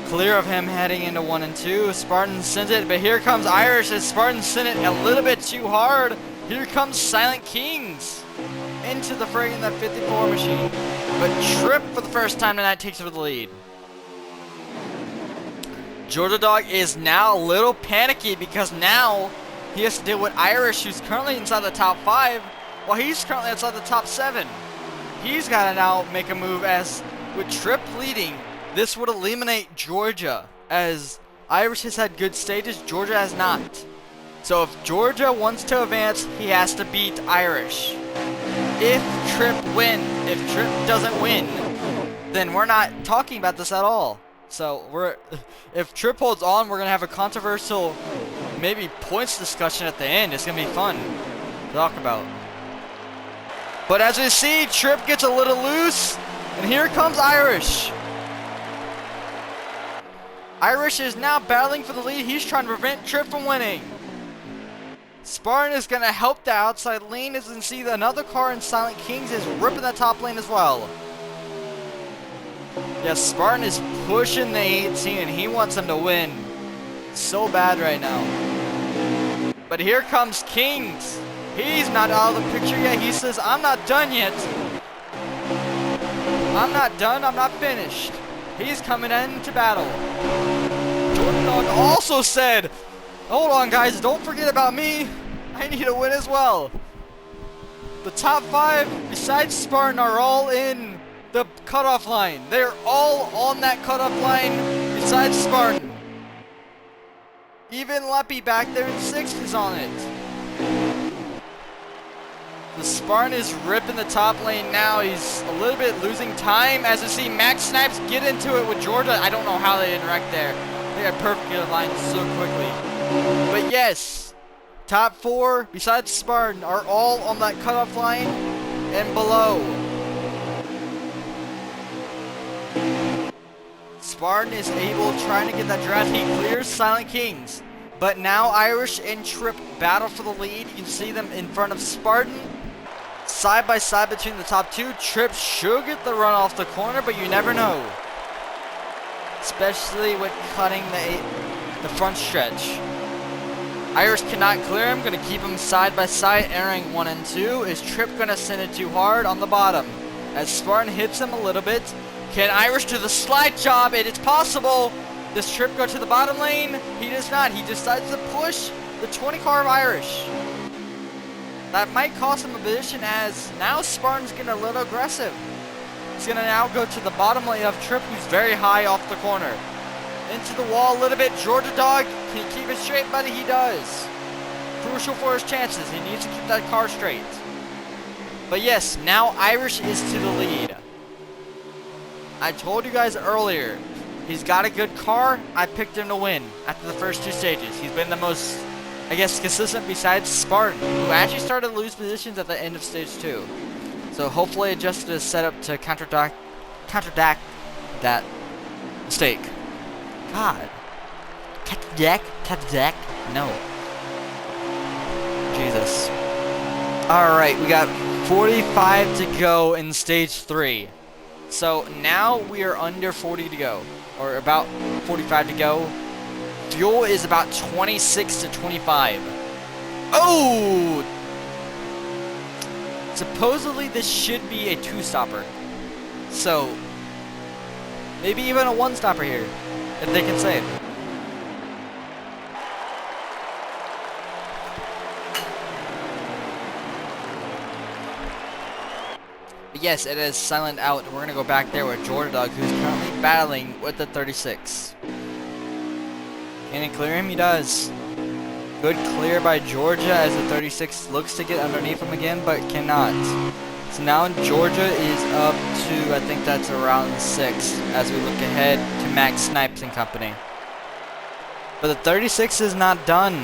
clear of him heading into 1 and 2. Spartan sends it, but here comes Irish as Spartan sent it a little bit too hard. Here comes Silent Kings into the friggin' that 54 machine. But Trip for the first time tonight takes over the lead. Georgia Dog is now a little panicky because now he has to deal with Irish, who's currently inside the top 5, while he's currently outside the top 7. He's got to now make a move, as with Trip leading, this would eliminate Georgia, as Irish has had good stages, Georgia has not. So if Georgia wants to advance, he has to beat Irish. If Trip doesn't win, then we're not talking about this at all. So if Trip holds on, we're gonna have a controversial, maybe points discussion at the end. It's gonna be fun to talk about. But as we see, Trip gets a little loose, and here comes Irish. Irish is now battling for the lead. He's trying to prevent Trip from winning. Spartan is going to help the outside lane, as you can see another car in Silent Kings is ripping the top lane as well. Yes, Spartan is pushing the 18 and he wants them to win so bad right now. But here comes Kings. He's not out of the picture yet. He says, I'm not done yet. I'm not done. I'm not finished. He's coming into battle. Jordan Dog also said, hold on, guys, don't forget about me. I need to win as well. The top 5, besides Spartan, are all in the cutoff line. They're all on that cutoff line, besides Spartan. Even Leppy back there in 6th is on it. The Spartan is ripping the top lane now. He's a little bit losing time. As you see, Max Snipes get into it with Georgia. I don't know how they interact there. They got perfectly aligned so quickly. But yes, top 4, besides Spartan, are all on that cutoff line and below. Spartan is able, trying to get that draft. He clears Silent Kings. But now Irish and Trip battle for the lead. You can see them in front of Spartan. Side by side between the top 2. Trip should get the run off the corner, but you never know. Especially with cutting the front stretch. Irish cannot clear him. Going to keep him side by side, entering 1 and 2. Is Trip going to send it too hard on the bottom? As Spartan hits him a little bit. Can Irish do the slide job? It is possible. Does Trip go to the bottom lane? He does not. He decides to push the 20 car of Irish. That might cost him a position, as now Spartan's getting a little aggressive. He's going to now go to the bottom lane of Trip, who's very high off the corner. Into the wall a little bit. Georgia Dog, can he keep it straight, buddy? He does. Crucial for his chances. He needs to keep that car straight. But yes, now Irish is to the lead. I told you guys earlier, he's got a good car. I picked him to win after the first 2 stages. He's been the most, I guess, consistent besides Spartan, who actually started to lose positions at the end of stage 2. So hopefully adjusted his setup to counteract that mistake. God. Counteract? No. Jesus. Alright, we got 45 to go in stage 3. So now we are under 40 to go, or about 45 to go. Fuel is about 26 to 25. Oh! Supposedly this should be a 2-stopper. So, maybe even a 1-stopper here, if they can save. Yes, it is silent out. We're gonna go back there with Georgia Dog, who's currently battling with the 36. Can he clear him? He does. Good clear by Georgia as the 36 looks to get underneath him again, but cannot. So now Georgia is up to, I think that's around 6, as we look ahead to Max Snipes and company. But the 36 is not done.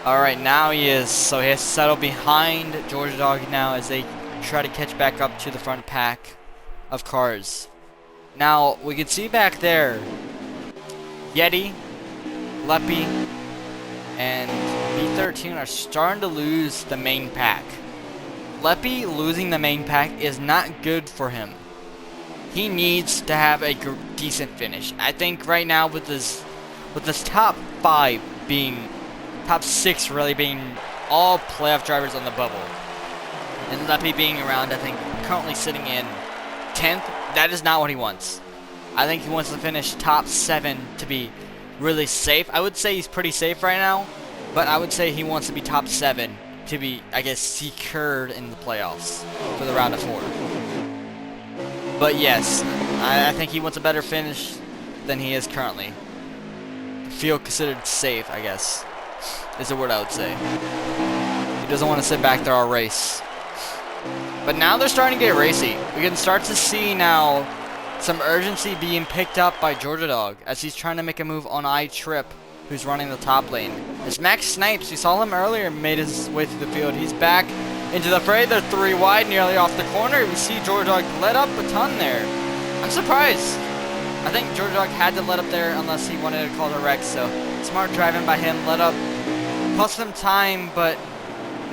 Alright, now he is. So he has to settle behind Georgia Dog now as they try to catch back up to the front pack of cars. Now, we can see back there, Yeti, Leppy, and B13 are starting to lose the main pack. Leppy losing the main pack is not good for him. He needs to have a decent finish. I think right now with this top 5 being, top 6 really being all playoff drivers on the bubble, and Leppy being around, I think currently sitting in 10th, that is not what he wants. I think he wants to finish top 7 to be really safe. I would say he's pretty safe right now, but I would say he wants to be top 7 to be, I guess, secured in the playoffs for the round of 4. But yes, I think he wants a better finish than he is currently. Feel considered safe, I guess, is the word I would say. He doesn't want to sit back there all race. But now they're starting to get racy. We can start to see now some urgency being picked up by Georgia Dog as he's trying to make a move on iTrip, who's running the top lane. It's Max Snipes. We saw him earlier, made his way through the field. He's back into the fray. They're 3 wide, nearly off the corner. We see Georgia Dog let up a ton there. I'm surprised. I think Georgia Dog had to let up there unless he wanted to call the wreck. So smart driving by him. Let up. Cost him time, but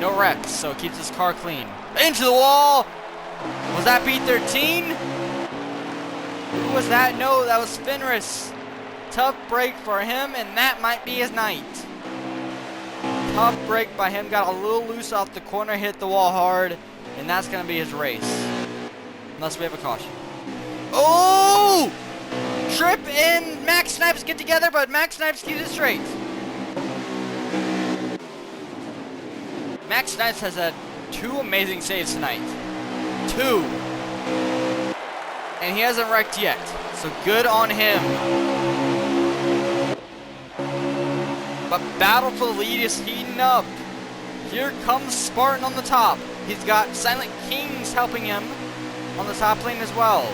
no wrecks. So keeps his car clean. Into the wall. Was that B13? Who was that? No, that was Fenris. Tough break for him, and that might be his night. Tough break by him. Got a little loose off the corner, hit the wall hard, and that's going to be his race. Unless we have a caution. Oh! Trip and Max Snipes get together, but Max Snipes keeps it straight. Max Snipes has had 2 amazing saves tonight. 2. And he hasn't wrecked yet, so good on him. But battle for the lead is heating up. Here comes Spartan on the top. He's got Silent Kings helping him on the top lane as well.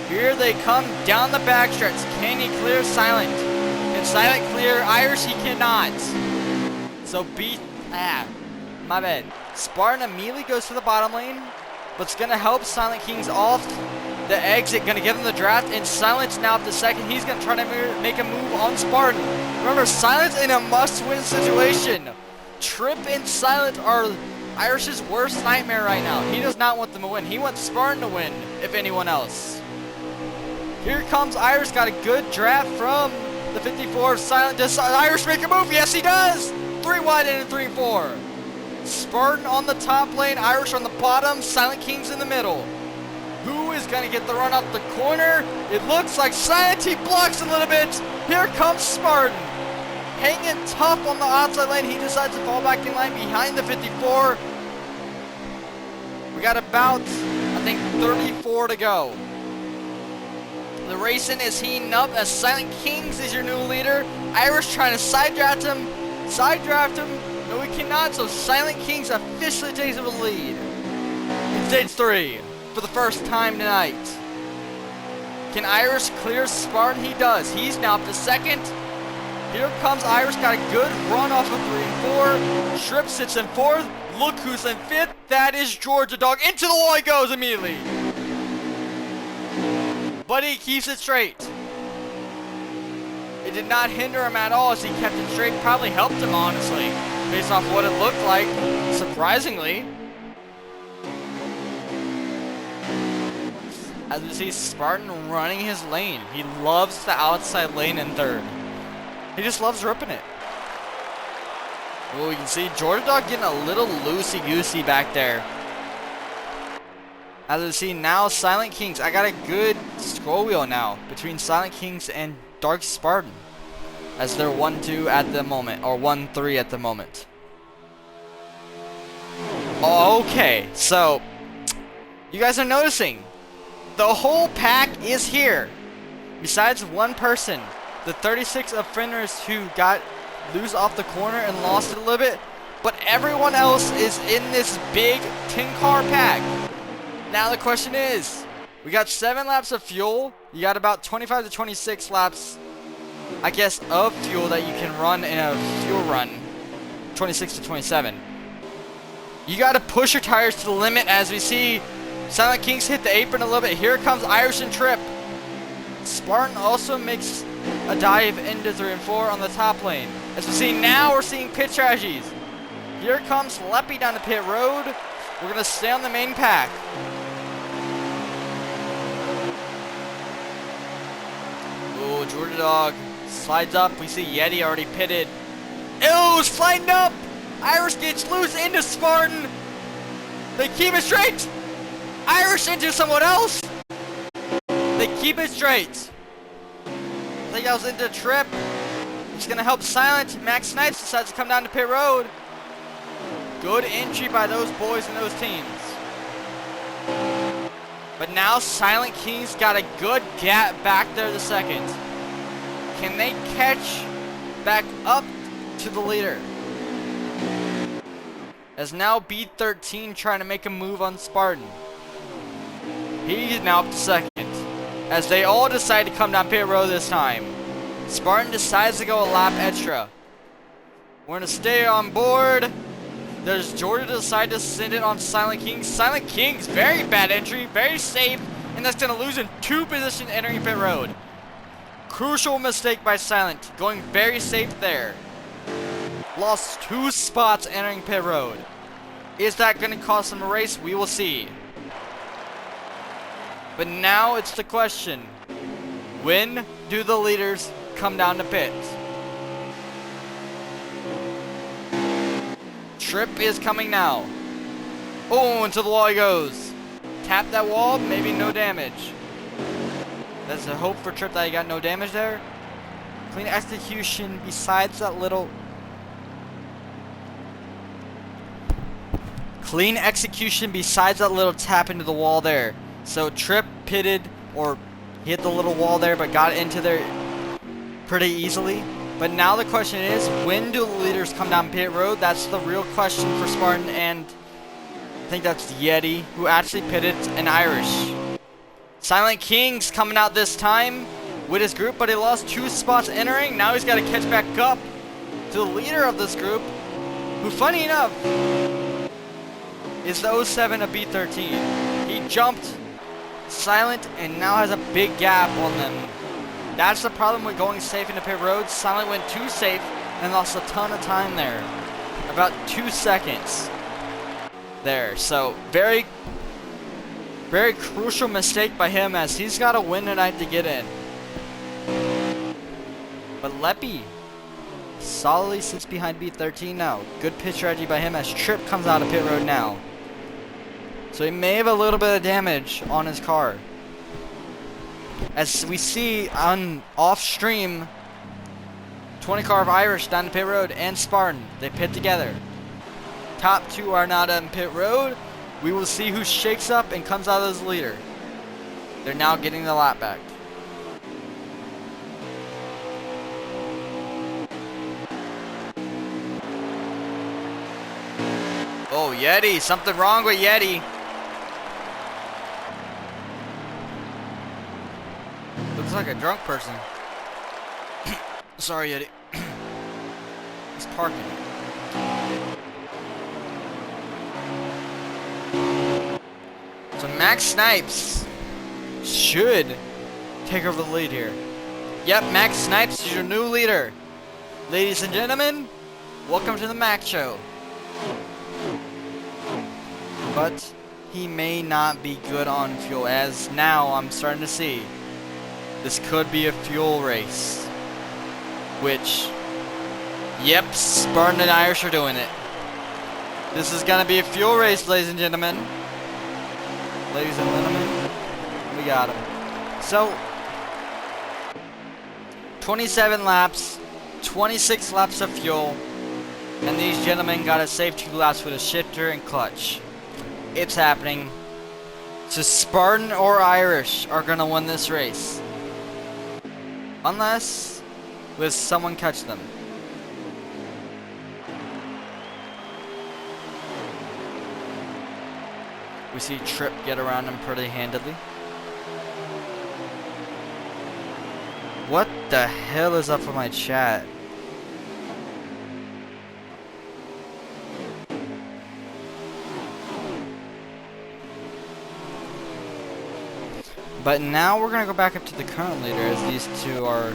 Here they come down the backstretch. Can he clear Silent? Can Silent clear Irish? He cannot. So my bad. Spartan immediately goes to the bottom lane, but it's going to help Silent Kings off the exit, going to give him the draft, and Silent's now up to second. He's going to try to make a move on Spartan. Remember, Silent's in a must-win situation. Trip and Silent are Irish's worst nightmare right now. He does not want them to win. He wants Spartan to win, if anyone else. Here comes Irish, got a good draft from the 54. Silent, does Irish make a move? Yes, he does! 3 wide and 3-4. Spartan on the top lane, Irish on the bottom, Silent Kings in the middle. Who is going to get the run out the corner? It looks like Silent. He blocks a little bit. Here comes Spartan. Hanging tough on the outside lane. He decides to fall back in line behind the 54. We got about, I think, 34 to go. The racing is heating up as Silent Kings is your new leader. Irish trying to side draft him. No, we cannot. So Silent Kings officially takes over the lead in stage 3 for the first time tonight. Can Irish clear Spartan? He does. He's now up to second. Here comes Irish. Got a good run off of 3 and 4. Shrip sits in 4th. Look who's in 5th. That is Georgia Dog. Into the wall he goes immediately. But he keeps it straight. It did not hinder him at all as he kept it straight. Probably helped him, honestly, based off what it looked like, surprisingly. As we see Spartan running his lane. He loves the outside lane in 3rd. He just loves ripping it. Well, we can see Georgia Dog getting a little loosey-goosey back there. As we see now, Silent Kings. I got a good scroll wheel now between Silent Kings and Dark Spartan, as they're 1-2 at the moment, or 1-3 at the moment. Okay, so you guys are noticing the whole pack is here. Besides one person, the 36 offenders who got loose off the corner and lost it a little bit, but everyone else is in this big 10-car pack. Now the question is, we got 7 laps of fuel. You got about 25 to 26 laps, I guess, of fuel that you can run in a fuel run. 26 to 27. You got to push your tires to the limit as we see Silent Kings hit the apron a little bit. Here comes Irish and Trip. Spartan also makes a dive into 3 and 4 on the top lane. As we see now, we're seeing pit strategies. Here comes Leppy down the pit road. We're going to stay on the main pack. Oh, Jordan Dog slides up. We see Yeti already pitted. Ew, sliding up. Irish gets loose into Spartan. They keep it straight. Irish into someone else. They keep it straight. I think I was into Trip. It's going to help Silent. Max Snipes decides to come down to pit road. Good entry by those boys and those teams. But now Silent Kings got a good gap back there the second. Can they catch back up to the leader? As now B13 trying to make a move on Spartan. He's now up to second. As they all decide to come down pit road this time. Spartan decides to go a lap extra. We're going to stay on board. There's Jordan decide to send it on Silent Kings. Silent Kings, very bad entry, very safe. And that's going to lose in 2 positions entering pit road. Crucial mistake by Silent. Going very safe there. Lost 2 spots entering pit road. Is that going to cost them a race? We will see. But now it's the question. When do the leaders come down to pit? Trip is coming now. Oh, into the wall he goes. Tap that wall, maybe no damage. That's a hope for Trip that he got no damage there. Clean execution besides that little... Clean execution besides that little tap into the wall there. So Trip pitted or hit the little wall there but got into there pretty easily. But now the question is, when do the leaders come down pit road? That's the real question for Spartan, and I think that's Yeti, who actually pitted an Irish. Silent Kings coming out this time with his group, but he lost 2 spots entering. Now he's got to catch back up to the leader of this group, who, funny enough, is the 07 of B13. He jumped Silent and now has a big gap on them. That's the problem with going safe into pit road. Silent went too safe and lost a ton of time there. About 2 seconds there. So very, very crucial mistake by him as he's got to win tonight to get in. But Leppy solidly sits behind B13 now. Good pitch strategy by him as Trip comes out of pit road now. So he may have a little bit of damage on his car. As we see on off stream, 20 car of Irish down the pit road and Spartan. They pit together. Top 2 are not on pit road. We will see who shakes up and comes out as leader. They're now getting the lap back. Oh, Yeti. Something wrong with Yeti. Looks like a drunk person. Sorry, Yeti. He's parking. So Max Snipes should take over the lead here. Yep, Max Snipes is your new leader. Ladies and gentlemen, welcome to the Max Show. But he may not be good on fuel, as now I'm starting to see this could be a fuel race. Which, yep, Spartan and Irish are doing it. This is going to be a fuel race, ladies and gentlemen. Ladies and gentlemen, we got him. So, 27 laps, 26 laps of fuel. And these gentlemen gotta save 2 laps with a shifter and clutch. It's happening. So Spartan or Irish are gonna win this race. Unless with someone catch them. We see Tripp get around him pretty handily. What the hell is up with my chat? But now we're gonna go back up to the current leader as these two are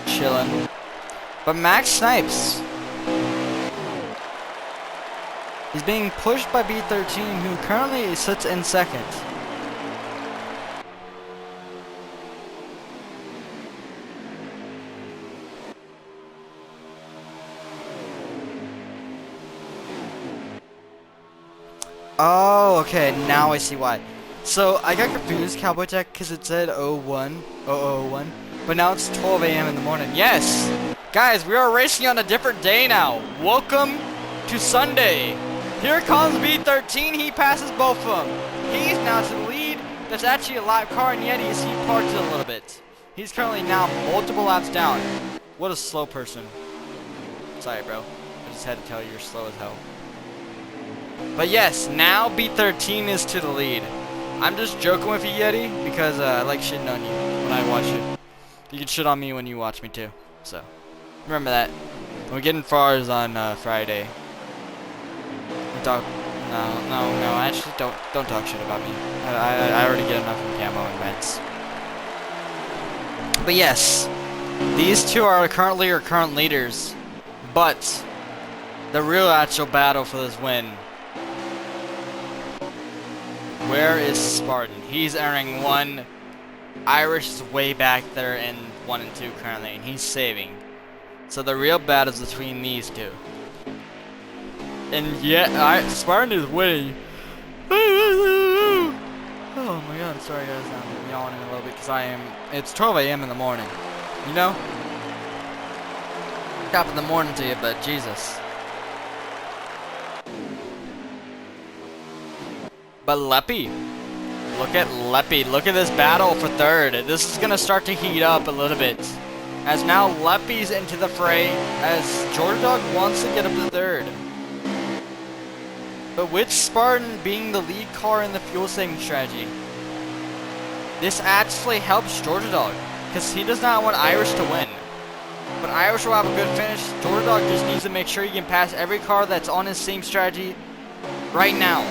chilling. But Max Snipes, he's being pushed by B13, who currently sits in second. Oh, okay, now I see why. So, I got confused, Cowboy Tech, because it said 01, but now it's 12 a.m. in the morning. Yes! Guys, we are racing on a different day now. Welcome to Sunday. Here comes B13, he passes both of them. He's now to the lead. There's actually a lap car, and yet he parked it a little bit. He's currently now multiple laps down. What a slow person. Sorry, bro. I just had to tell you you're slow as hell. But yes, now B13 is to the lead. I'm just joking with you, Yeti, because I like shitting on you when I watch you. You can shit on me when you watch me too. So, remember that. We're getting FARs on Friday. No, actually don't talk shit about me. I already get enough from camo and vents. But yes, these two are currently our current leaders. But the real actual battle for this win. Where is Spartan? He's earning 1. Irish is way back there in 1 and 2 currently, and he's saving. So the real battle is between these two. And yet, Spartan is winning. Oh my god, sorry guys, I'm yawning a little bit because it's 12 a.m. in the morning. You know? Top in the morning to you, but Jesus. But Leppy, look at Leppy. Look at this battle for third. This is gonna start to heat up a little bit, as now Leppy's into the fray, as Georgia Dog wants to get up to third. But with Spartan being the lead car in the fuel saving strategy, this actually helps Georgia Dog, because he does not want Irish to win. But Irish will have a good finish. Georgia Dog just needs to make sure he can pass every car that's on his same strategy right now.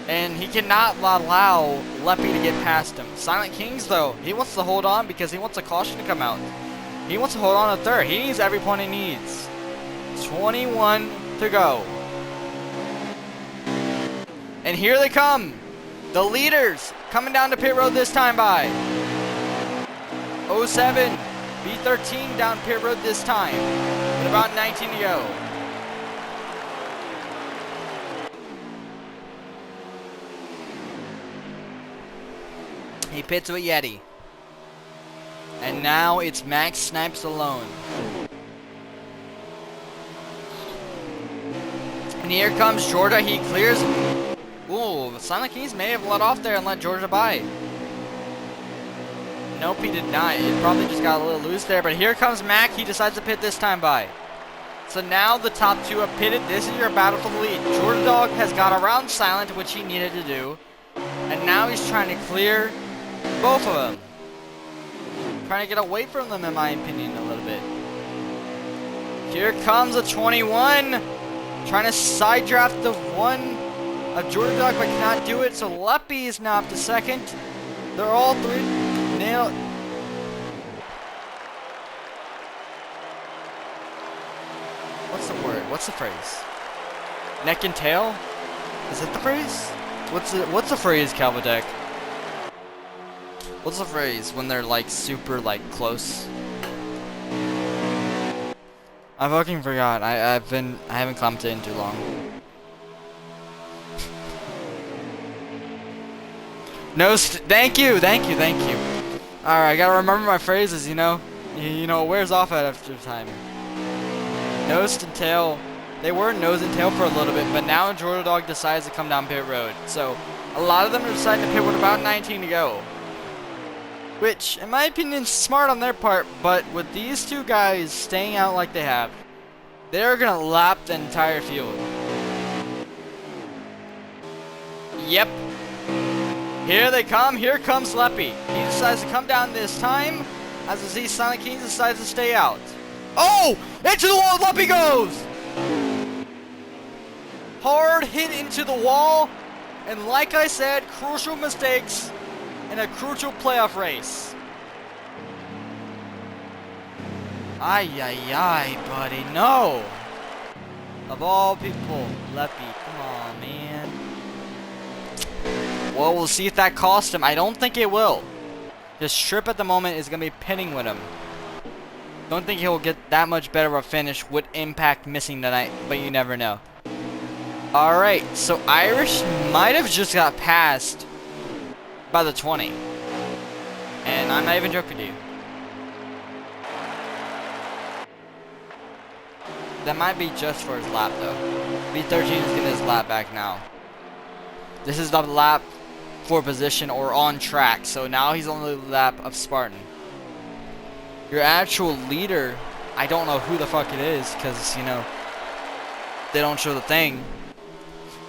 And he cannot allow Leppy to get past him. Silent Kings, though, he wants to hold on because he wants a caution to come out. He wants to hold on to third. He needs every point he needs. 21 to go. And here they come. The leaders coming down to pit road this time by 07. B13 down pit road this time. With about 19 to go. He pits with Yeti. And now it's Max Snipes alone. And here comes Georgia. He clears. Ooh, Silent Kings may have let off there and let Georgia by. Nope, he did not. It probably just got a little loose there. But here comes Mac. He decides to pit this time by. So now the top two have pitted. This is your battle for the lead. Georgia Dog has got around Silent, which he needed to do. And now he's trying to clear both of them. Trying to get away from them, in my opinion, a little bit. Here comes a 21. Trying to side draft the 1 of Georgia Dog, but cannot do it. So Leppy is now up to second. They're all 3 nailed. What's the word? What's the phrase? Neck and tail? Is it the phrase? What's the phrase, Calvadeck? What's the phrase when they're like super like close? I fucking forgot. I haven't commented in too long. No, thank you. Alright, I gotta remember my phrases, you know. You know, it wears off after time. nose and tail. They were nose and tail for a little bit, but now Georgia Dog decides to come down pit road. So a lot of them are deciding to pit with about 19 to go. Which, in my opinion, is smart on their part, but with these two guys staying out like they have, they're going to lap the entire field. Yep. Here they come. Here comes Leppy. He decides to come down this time, as the Z Silent King decides to stay out. Oh! Into the wall Leppy goes! Hard hit into the wall, and like I said, crucial mistakes in a crucial playoff race. Ay, ay, ay, buddy, no! Of all people, Leppy, come on, man. Well, we'll see if that cost him. I don't think it will. This trip at the moment is going to be pinning with him. Don't think he'll get that much better of a finish with Impact missing tonight, but you never know. Alright, so Irish might have just got passed by the 20. And I'm not even joking with you. That might be just for his lap though. B13 is getting his lap back now. This is the lap for position or on track, so now he's on the lap of Spartan. Your actual leader, I don't know who the fuck it is, because, you know, they don't show the thing.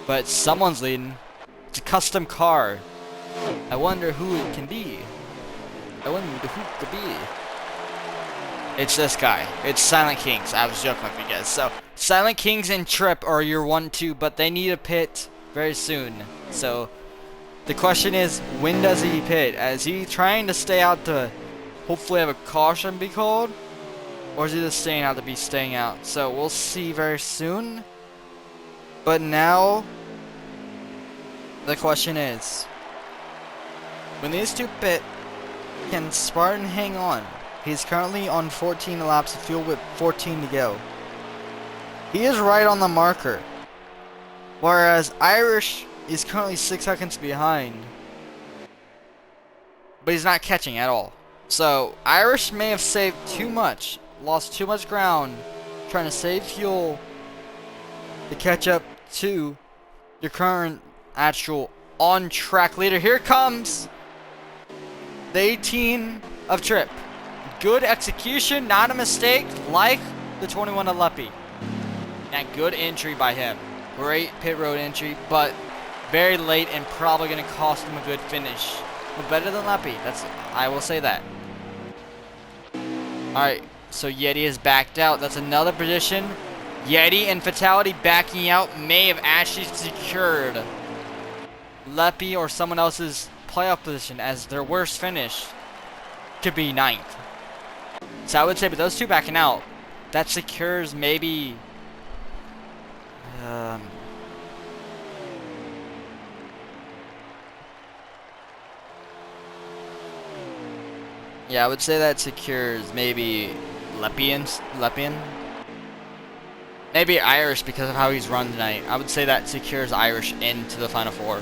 But someone's leading. It's a custom car. I wonder who it can be. I wonder who it could be. It's this guy. It's Silent Kings. I was joking with you guys. So, Silent Kings and Trip are your 1-2, but they need a pit very soon. So, the question is, when does he pit? Is he trying to stay out to hopefully have a caution be called? Or is he just staying out to be staying out? So, we'll see very soon. But now, the question is, when these two pit, can Spartan hang on? He's currently on 14 laps of fuel with 14 to go. He is right on the marker. Whereas Irish is currently 6 seconds behind. But he's not catching at all. So, Irish may have saved too much. Lost too much ground. Trying to save fuel to catch up to your current actual on-track leader. Here comes the 18 of Trip. Good execution, not a mistake, like the 21 of Leppy. And good entry by him. Great pit road entry, but very late and probably going to cost him a good finish. But better than Leppy, I will say that. Alright, so Yeti is backed out. That's another position. Yeti and Fatality backing out may have actually secured Leppy or someone else's playoff position, as their worst finish could be 9th. So I would say, but those two backing out, that secures maybe yeah, I would say that secures maybe Leppian. Maybe Irish because of how he's run tonight. I would say that secures Irish into the Final Four.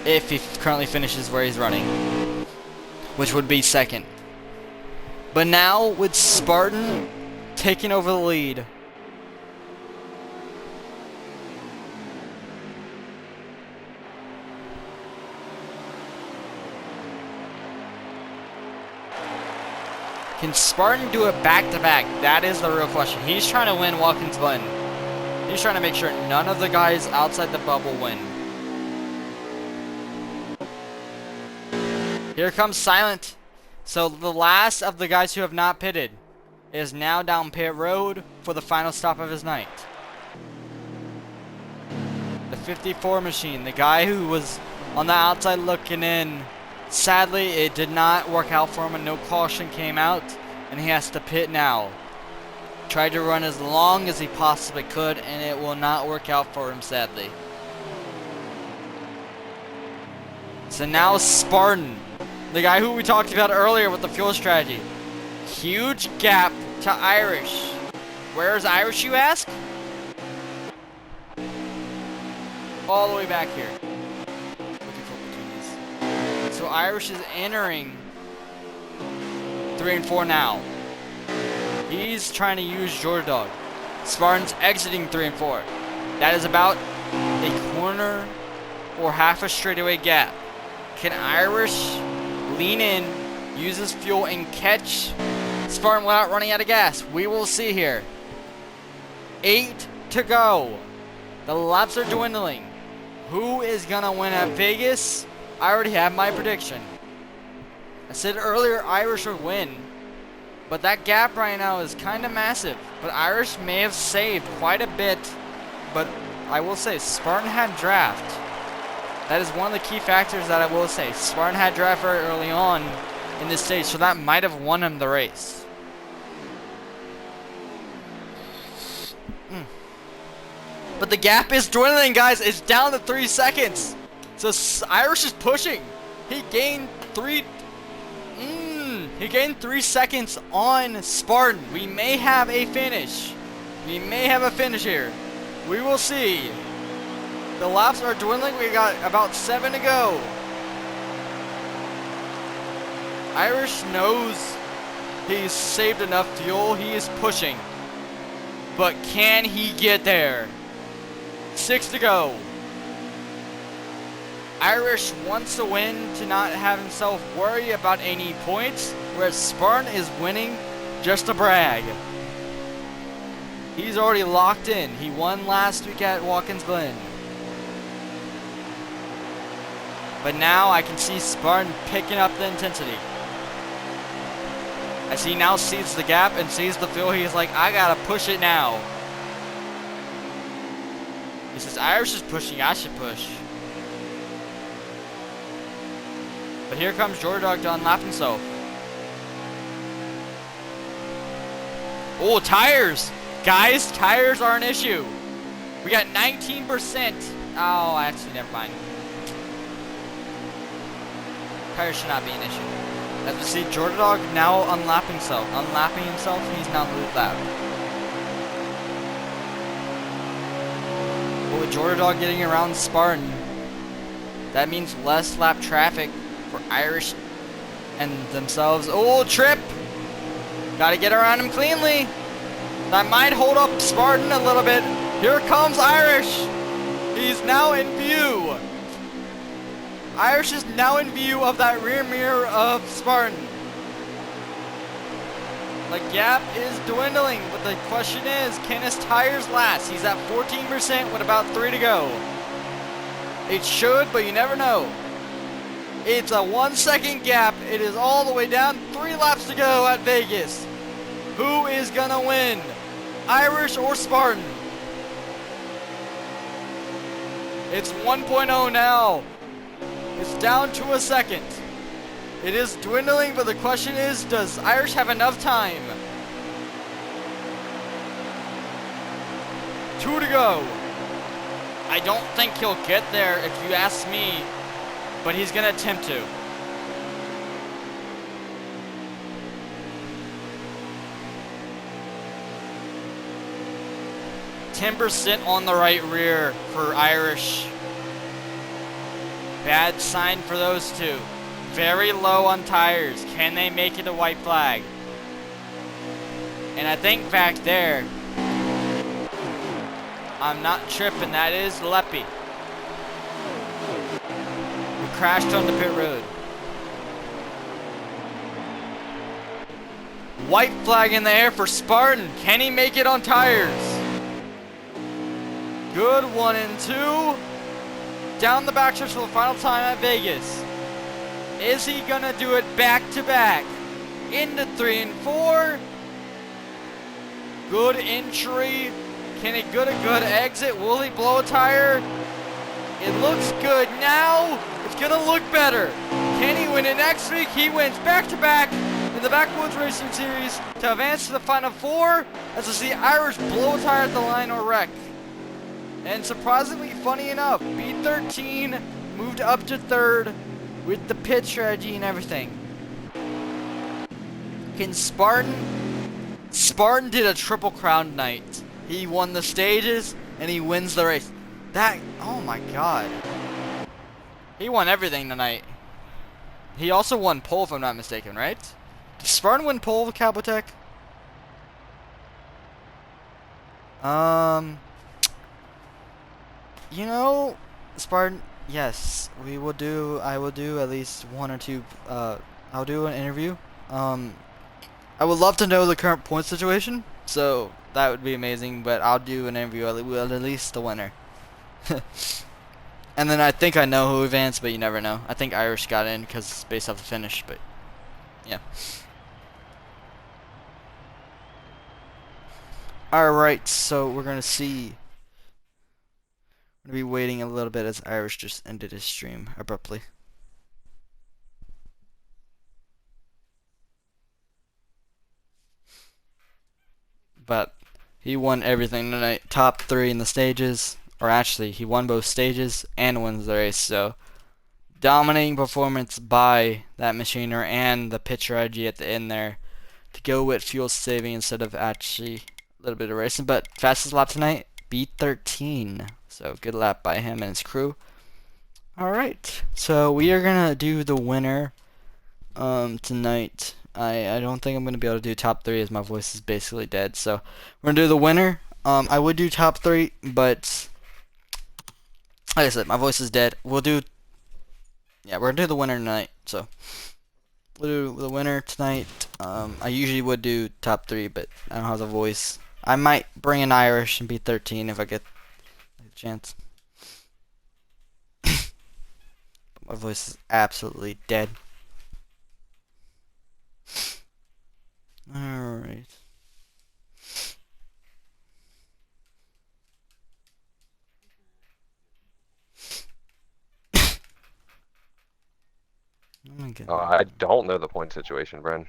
If he currently finishes where he's running. Which would be 2nd. But now, with Spartan taking over the lead. Can Spartan do it back-to-back? That is the real question. He's trying to win Watkins Glen. He's trying to make sure none of the guys outside the bubble win. Here comes Silent. So the last of the guys who have not pitted is now down pit road for the final stop of his night. The 54 machine, the guy who was on the outside looking in. Sadly, it did not work out for him and no caution came out, and he has to pit now. Tried to run as long as he possibly could, and it will not work out for him, sadly. So now Spartan, the guy who we talked about earlier with the fuel strategy. Huge gap to Irish. Where is Irish, you ask? All the way back here. So Irish is entering 3 and 4 now. He's trying to use Georgia Dog. Spartan's exiting 3 and 4. That is about a corner or half a straightaway gap. Can Irish lean in, use his fuel, and catch Spartan without running out of gas? We will see here. 8 to go. The laps are dwindling. Who is going to win at Vegas? I already have my prediction. I said earlier Irish would win, but that gap right now is kind of massive. But Irish may have saved quite a bit, but I will say Spartan had draft. That is one of the key factors that I will say. Spartan had draft very early on in this stage, so that might have won him the race. But the gap is dwindling, guys. It's down to 3 seconds. So Irish is pushing. He gained 3 seconds on Spartan. We may have a finish. We may have a finish here. We will see. The laps are dwindling. We got about 7 to go. Irish knows he's saved enough fuel. He is pushing. But can he get there? 6 to go. Irish wants to win to not have himself worry about any points, whereas Spartan is winning just to brag. He's already locked in. He won last week at Watkins Glen. But now I can see Spartan picking up the intensity. As he now sees the gap and sees the fill, he's like, I gotta push it now. He says, Irish is pushing, I should push. But here comes Jordan Dog to unlap himself. Oh, tires! Guys, tires are an issue. We got 19%. Oh, actually, never mind. Tires should not be an issue. As we see, Jordan Dog now unlapping himself. Unlapping himself, he's now moved lap. But with Jordan Dog getting around Spartan, that means less lap traffic for Irish and themselves. Oh, trip! Gotta get around him cleanly. That might hold up Spartan a little bit. Here comes Irish. He's now in view. Irish is now in view of that rear mirror of Spartan. The gap is dwindling, but the question is, can his tires last? He's at 14% with about 3 to go. It should, but you never know. It's a 1 second gap. It is all the way down. 3 laps to go at Vegas. Who is gonna win? Irish or Spartan? It's 1.0 now. It's down to a second. It is dwindling, but the question is, does Irish have enough time? 2 to go. I don't think he'll get there if you ask me, but he's gonna attempt to. %, on the right rear for Irish. Bad sign for those two. Very low on tires. Can they make it a white flag? And I think back there, I'm not tripping, that is Leppy. We crashed on the pit road. White flag in the air for Spartan. Can he make it on tires? Good 1 and 2. Down the backstretch for the final time at Vegas. Is he gonna do it back to back? Into 3 and 4. Good entry. Can he get a good exit? Will he blow a tire? It looks good now. It's gonna look better. Can he win it next week? He wins back to back in the Backwoods Racing Series to advance to the final 4. As we see Irish blow a tire at the line or wreck. And surprisingly, funny enough, B13 moved up to 3rd with the pit strategy and everything. Can Spartan did a triple crown tonight. He won the stages and he wins the race. Oh my god. He won everything tonight. He also won pole, if I'm not mistaken, right? Did Spartan win pole with Cabotec? Um, you know, Spartan, yes, we will do, I will do at least one or two, I'll do an interview. Um, I would love to know the current point situation, so that would be amazing, but I'll do an interview at least the winner. And then I think I know who advanced, but you never know. I think Irish got in because it's based off the finish, but yeah. Alright, so we're gonna see. We're gonna be waiting a little bit as Irish just ended his stream abruptly. But he won everything tonight. Top three in the stages. Or actually, he won both stages and wins the race, so dominating performance by that machiner and the pit strategy at the end there to go with fuel saving instead of actually a little bit of racing. But fastest lap tonight, B13. So good lap by him and his crew. Alright, so we are gonna do the winner tonight. I don't think I'm gonna be able to do top three as my voice is basically dead. So we're gonna do the winner. I would do top three, but like I said, my voice is dead. We're gonna do the winner tonight. So we'll do the winner tonight. I usually would do top three, but I don't have the voice. I might bring an Irish and be 13 if I get a chance. My voice is absolutely dead. Alright. I don't know the point situation, Bren.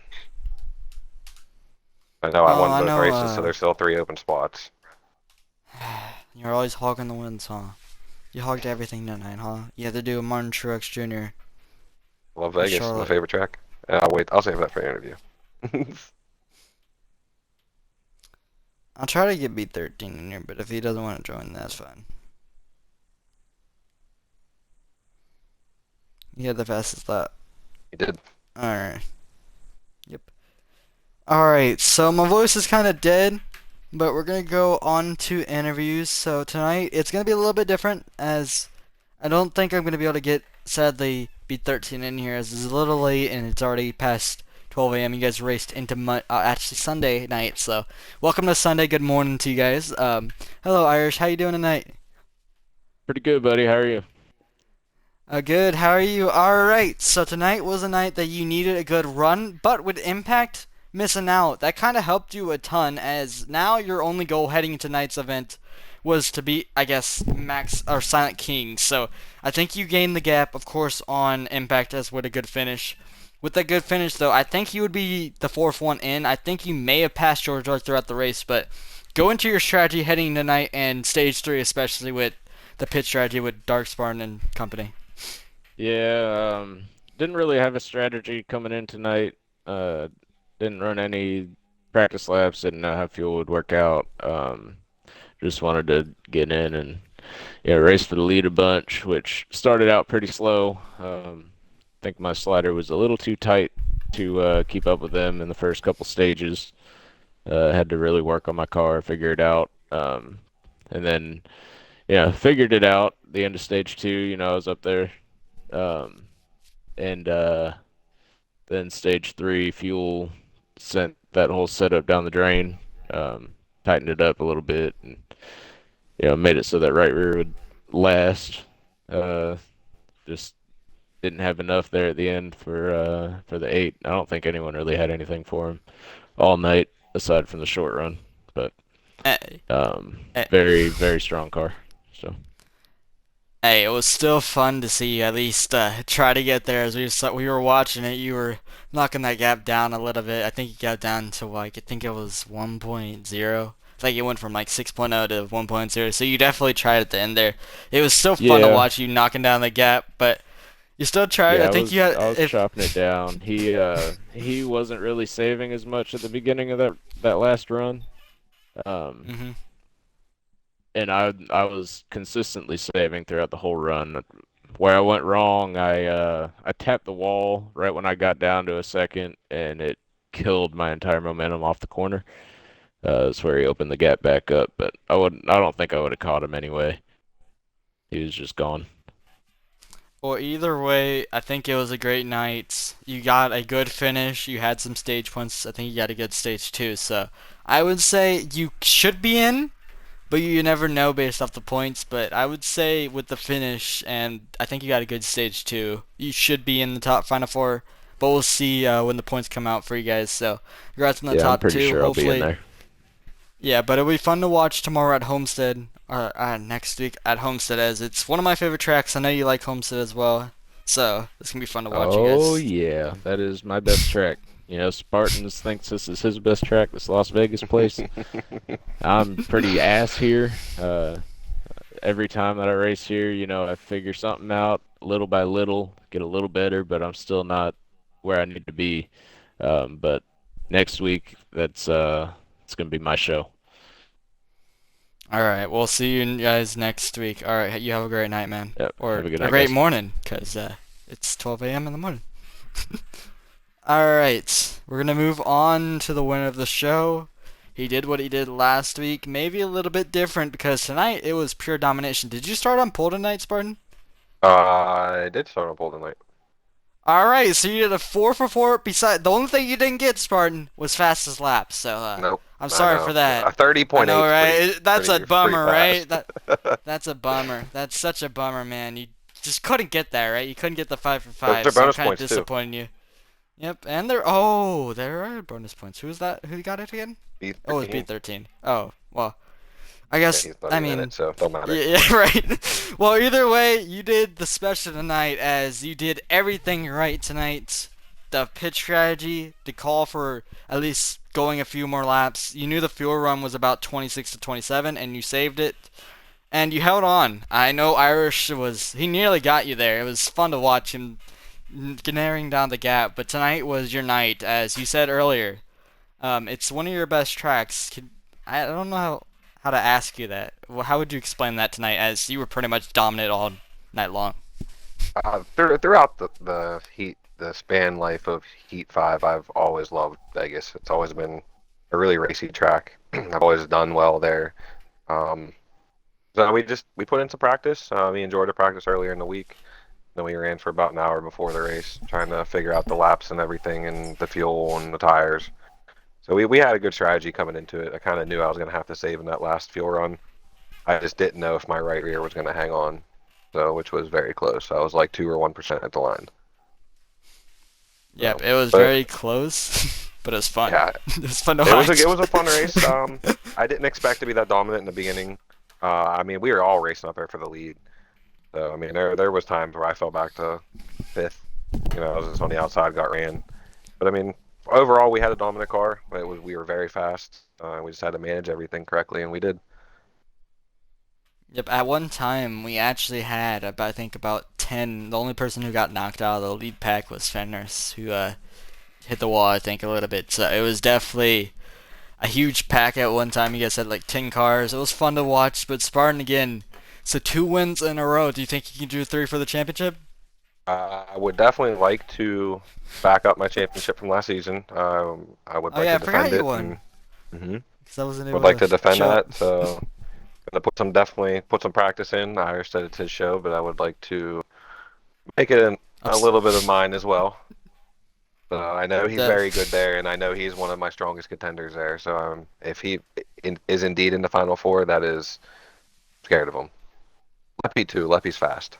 I know I Oh, won I both know, races, so there's still 3 open spots. you're always hogging the wins, huh? You hogged everything tonight, huh? You had to do a Martin Truex Jr. Love in Vegas, my Charlotte. favorite track. I'll save that for the interview. I'll try to get B13 in here, but if he doesn't want to join, that's fine. He had the fastest lap. He did. Alright. Yep. Alright, so my voice is kind of dead, but we're going to go on to interviews. So tonight, it's going to be a little bit different, as I don't think I'm going to be able to get, sadly, B13 in here, as it's a little late and it's already past 12 a.m. You guys raced into actually Sunday night, so welcome to Sunday. Good morning to you guys. Hello, Irish. How you doing tonight? Pretty good, buddy. How are you? Good. How are you? All right. So tonight was a night that you needed a good run, but with Impact missing out, that kind of helped you a ton. As now your only goal heading into tonight's event was to beat, I guess, Max or Silent King. So I think you gained the gap, of course, on Impact as with a good finish. With that good finish, though, I think you would be the fourth one in. I think you may have passed George throughout the race, but go into your strategy heading tonight and stage three, especially with the pit strategy with Dark Spartan and company. Yeah, didn't really have a strategy coming in tonight. Uh, didn't run any practice laps, didn't know how fuel would work out. Just wanted to get in and race for the lead a bunch, which started out pretty slow. I think my slider was a little too tight to keep up with them in the first couple stages. Had to really work on my car, figure it out. And then, figured it out. The end of stage two, I was up there. Um, and then stage three, fuel sent that whole setup down the drain. Tightened it up a little bit, and made it so that right rear would last. Uh, just didn't have enough there at the end for the eight. I don't think anyone really had anything for him all night aside from the short run, but Hey, hey, very very strong car. So. hey, it was still fun to see you at least try to get there. As we were watching it, you were knocking that gap down a little bit. I think you got down to like I think it was 1.0. Like it went from like 6.0 to 1.0. So you definitely tried at the end there. It was still fun to Yeah, watch you knocking down the gap, but you still tried. I yeah, I think you was had I was if. chopping it down. He wasn't really saving as much at the beginning of that last run. Um, Mhm. and I was consistently saving throughout the whole run. Where I went wrong, I tapped the wall right when I got down to a second, and it killed my entire momentum off the corner. That's where he opened the gap back up, but I don't think I would have caught him anyway. He was just gone. Well, either way, I think it was a great night. You got a good finish. You had some stage points. I think you got a good stage too. So I would say you should be in, but you never know based off the points. But I would say with the finish, and I think you got a good stage too. You should be in the top final four. But we'll see when the points come out for you guys. So congrats on the Yeah, I'm top pretty two. sure I'll be in Hopefully, there. yeah. But it'll be fun to watch tomorrow at Homestead. Or next week at Homestead, as it's one of my favorite tracks. I know you like Homestead as well. So it's gonna be fun to watch you Oh guys. yeah, that is my best track. You know, Spartans thinks this is his best track, this Las Vegas place. I'm pretty ass here. Every time that I race here, you know, I figure something out little by little, get a little better, but I'm still not where I need to be. But next week, that's it's gonna be my show. All right, we'll see you guys next week. All right, you have a great night, man, Yep. or Have a good a night, great guys. morning, 'cause it's 12 a.m. in the morning. All right, we're gonna move on to the winner of the show. He did what he did last week, maybe a little bit different because tonight it was pure domination. Did you start on pole tonight, Spartan? I did start on pole tonight. All right, so you did a 4 for 4. Beside the only thing you didn't get, Spartan, was fastest lap. So Nope. I'm I sorry know. for that. A thirty I point know, eight is right? pretty That's a pretty bummer, right? fast. That's a bummer. That's such a bummer, man. You just couldn't get that, right? You couldn't get the 5 for Those 5, are so I'm bonus kind of points too. disappointing you. Yep, and there are bonus points. Who was that? Who got it again? Oh, it was B13. B13. Oh, well, I Yeah, guess he's not I even in mean, it, so it don't matter. yeah, yeah, right. Well, either way, you did the special tonight as you did everything right tonight. The pitch strategy, the call for at least going a few more laps. You knew the fuel run was about 26 to 27, and you saved it. And you held on. I know he nearly got you there. It was fun to watch him narrowing down the gap. But tonight was your night, as you said earlier. It's one of your best tracks. I don't know how to ask you that. Well, how would you explain that tonight, as you were pretty much dominant all night long? Throughout the span life of Heat 5, I've always loved Vegas. It's always been a really racy track. I've always done well there. Um, so we put in some practice. We enjoyed the practice earlier in the week. Then we ran for about an hour before the race, trying to figure out the laps and everything, and the fuel and the tires. So we had a good strategy coming into it. I kind of knew I was going to have to save in that last fuel run. I just didn't know if my right rear was going to hang on, so which was very close. I was like 2 or 1% at the line. Yep, So, it was but very close, but it was fun. yeah, It was fun to it watch. was a fun race. I didn't expect to be that dominant in the beginning. I mean, we were all racing up there for the lead. So I mean, there was times where I fell back to fifth. You know, I was just on the outside, got ran. But I mean, overall, we had a dominant car. We were very fast. We just had to manage everything correctly, and we did. Yep, at one time we actually had I think about 10. The only person who got knocked out of the lead pack was Fenris, who hit the wall I think a little bit. So it was definitely a huge pack at one time. You guys had like 10 cars. It was fun to watch, but Spartan again. So 2 wins in a row. Do you think you can do 3 for the championship? I would definitely like to back up my championship from last season. I would Oh like yeah, to I forgot defend you it, won and because I wasn't would able like to to defend show up. that. So gonna definitely put some practice in. I said it's his show, but I would like to make it a Ups- little bit of mine as well. So I know he's the very good there, and I know he's one of my strongest contenders there. So if he is indeed in the final four, that is scared of him. Leppy too. Leppy's fast.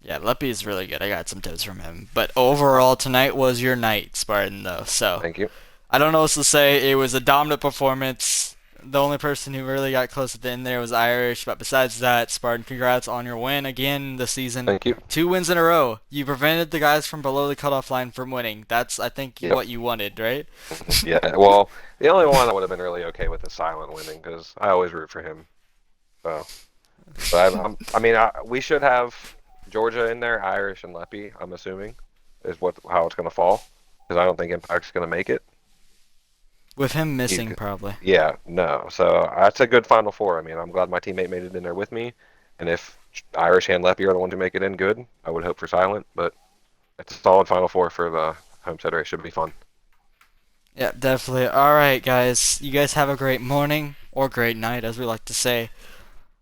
Yeah, Leppy is really good. I got some tips from him. But overall, tonight was your night, Spartan, though. So Thank you. I don't know what to say. It was a dominant performance. The only person who really got close at the end there was Irish. But besides that, Spartan, congrats on your win again this season. Thank you. 2 wins in a row. You prevented the guys from below the cutoff line from winning. That's, I think, Yep. what you wanted, right? Yeah. Well, the only one I would have been really okay with is Silent winning because I always root for him. So, but I mean, we should have Georgia in there, Irish and Leppy. I'm assuming is how it's going to fall because I don't think Impact's going to make it. With him He's, missing, probably. yeah, no. So that's a good Final Four. I mean, I'm glad my teammate made it in there with me. And if Irish and Leppy are the ones who make it in, good. I would hope for Silent, but it's a solid Final Four for the Homestead race. Should be fun. Yeah, definitely. All right, guys. You guys have a great morning or great night, as we like to say.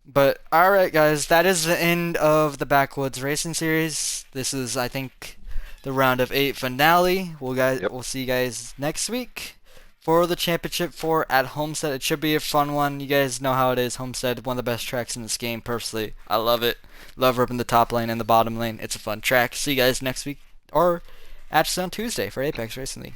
But all right, guys, that is the end of the Backwoods Racing Series. This is, I think, the round of 8 finale. Yep. We'll see you guys next week for the championship 4 at Homestead. It should be a fun one. You guys know how it is. Homestead, one of the best tracks in this game. Personally, I love it. Love ripping the top lane and the bottom lane. It's a fun track. See you guys next week, or actually on Tuesday for Apex Racing League.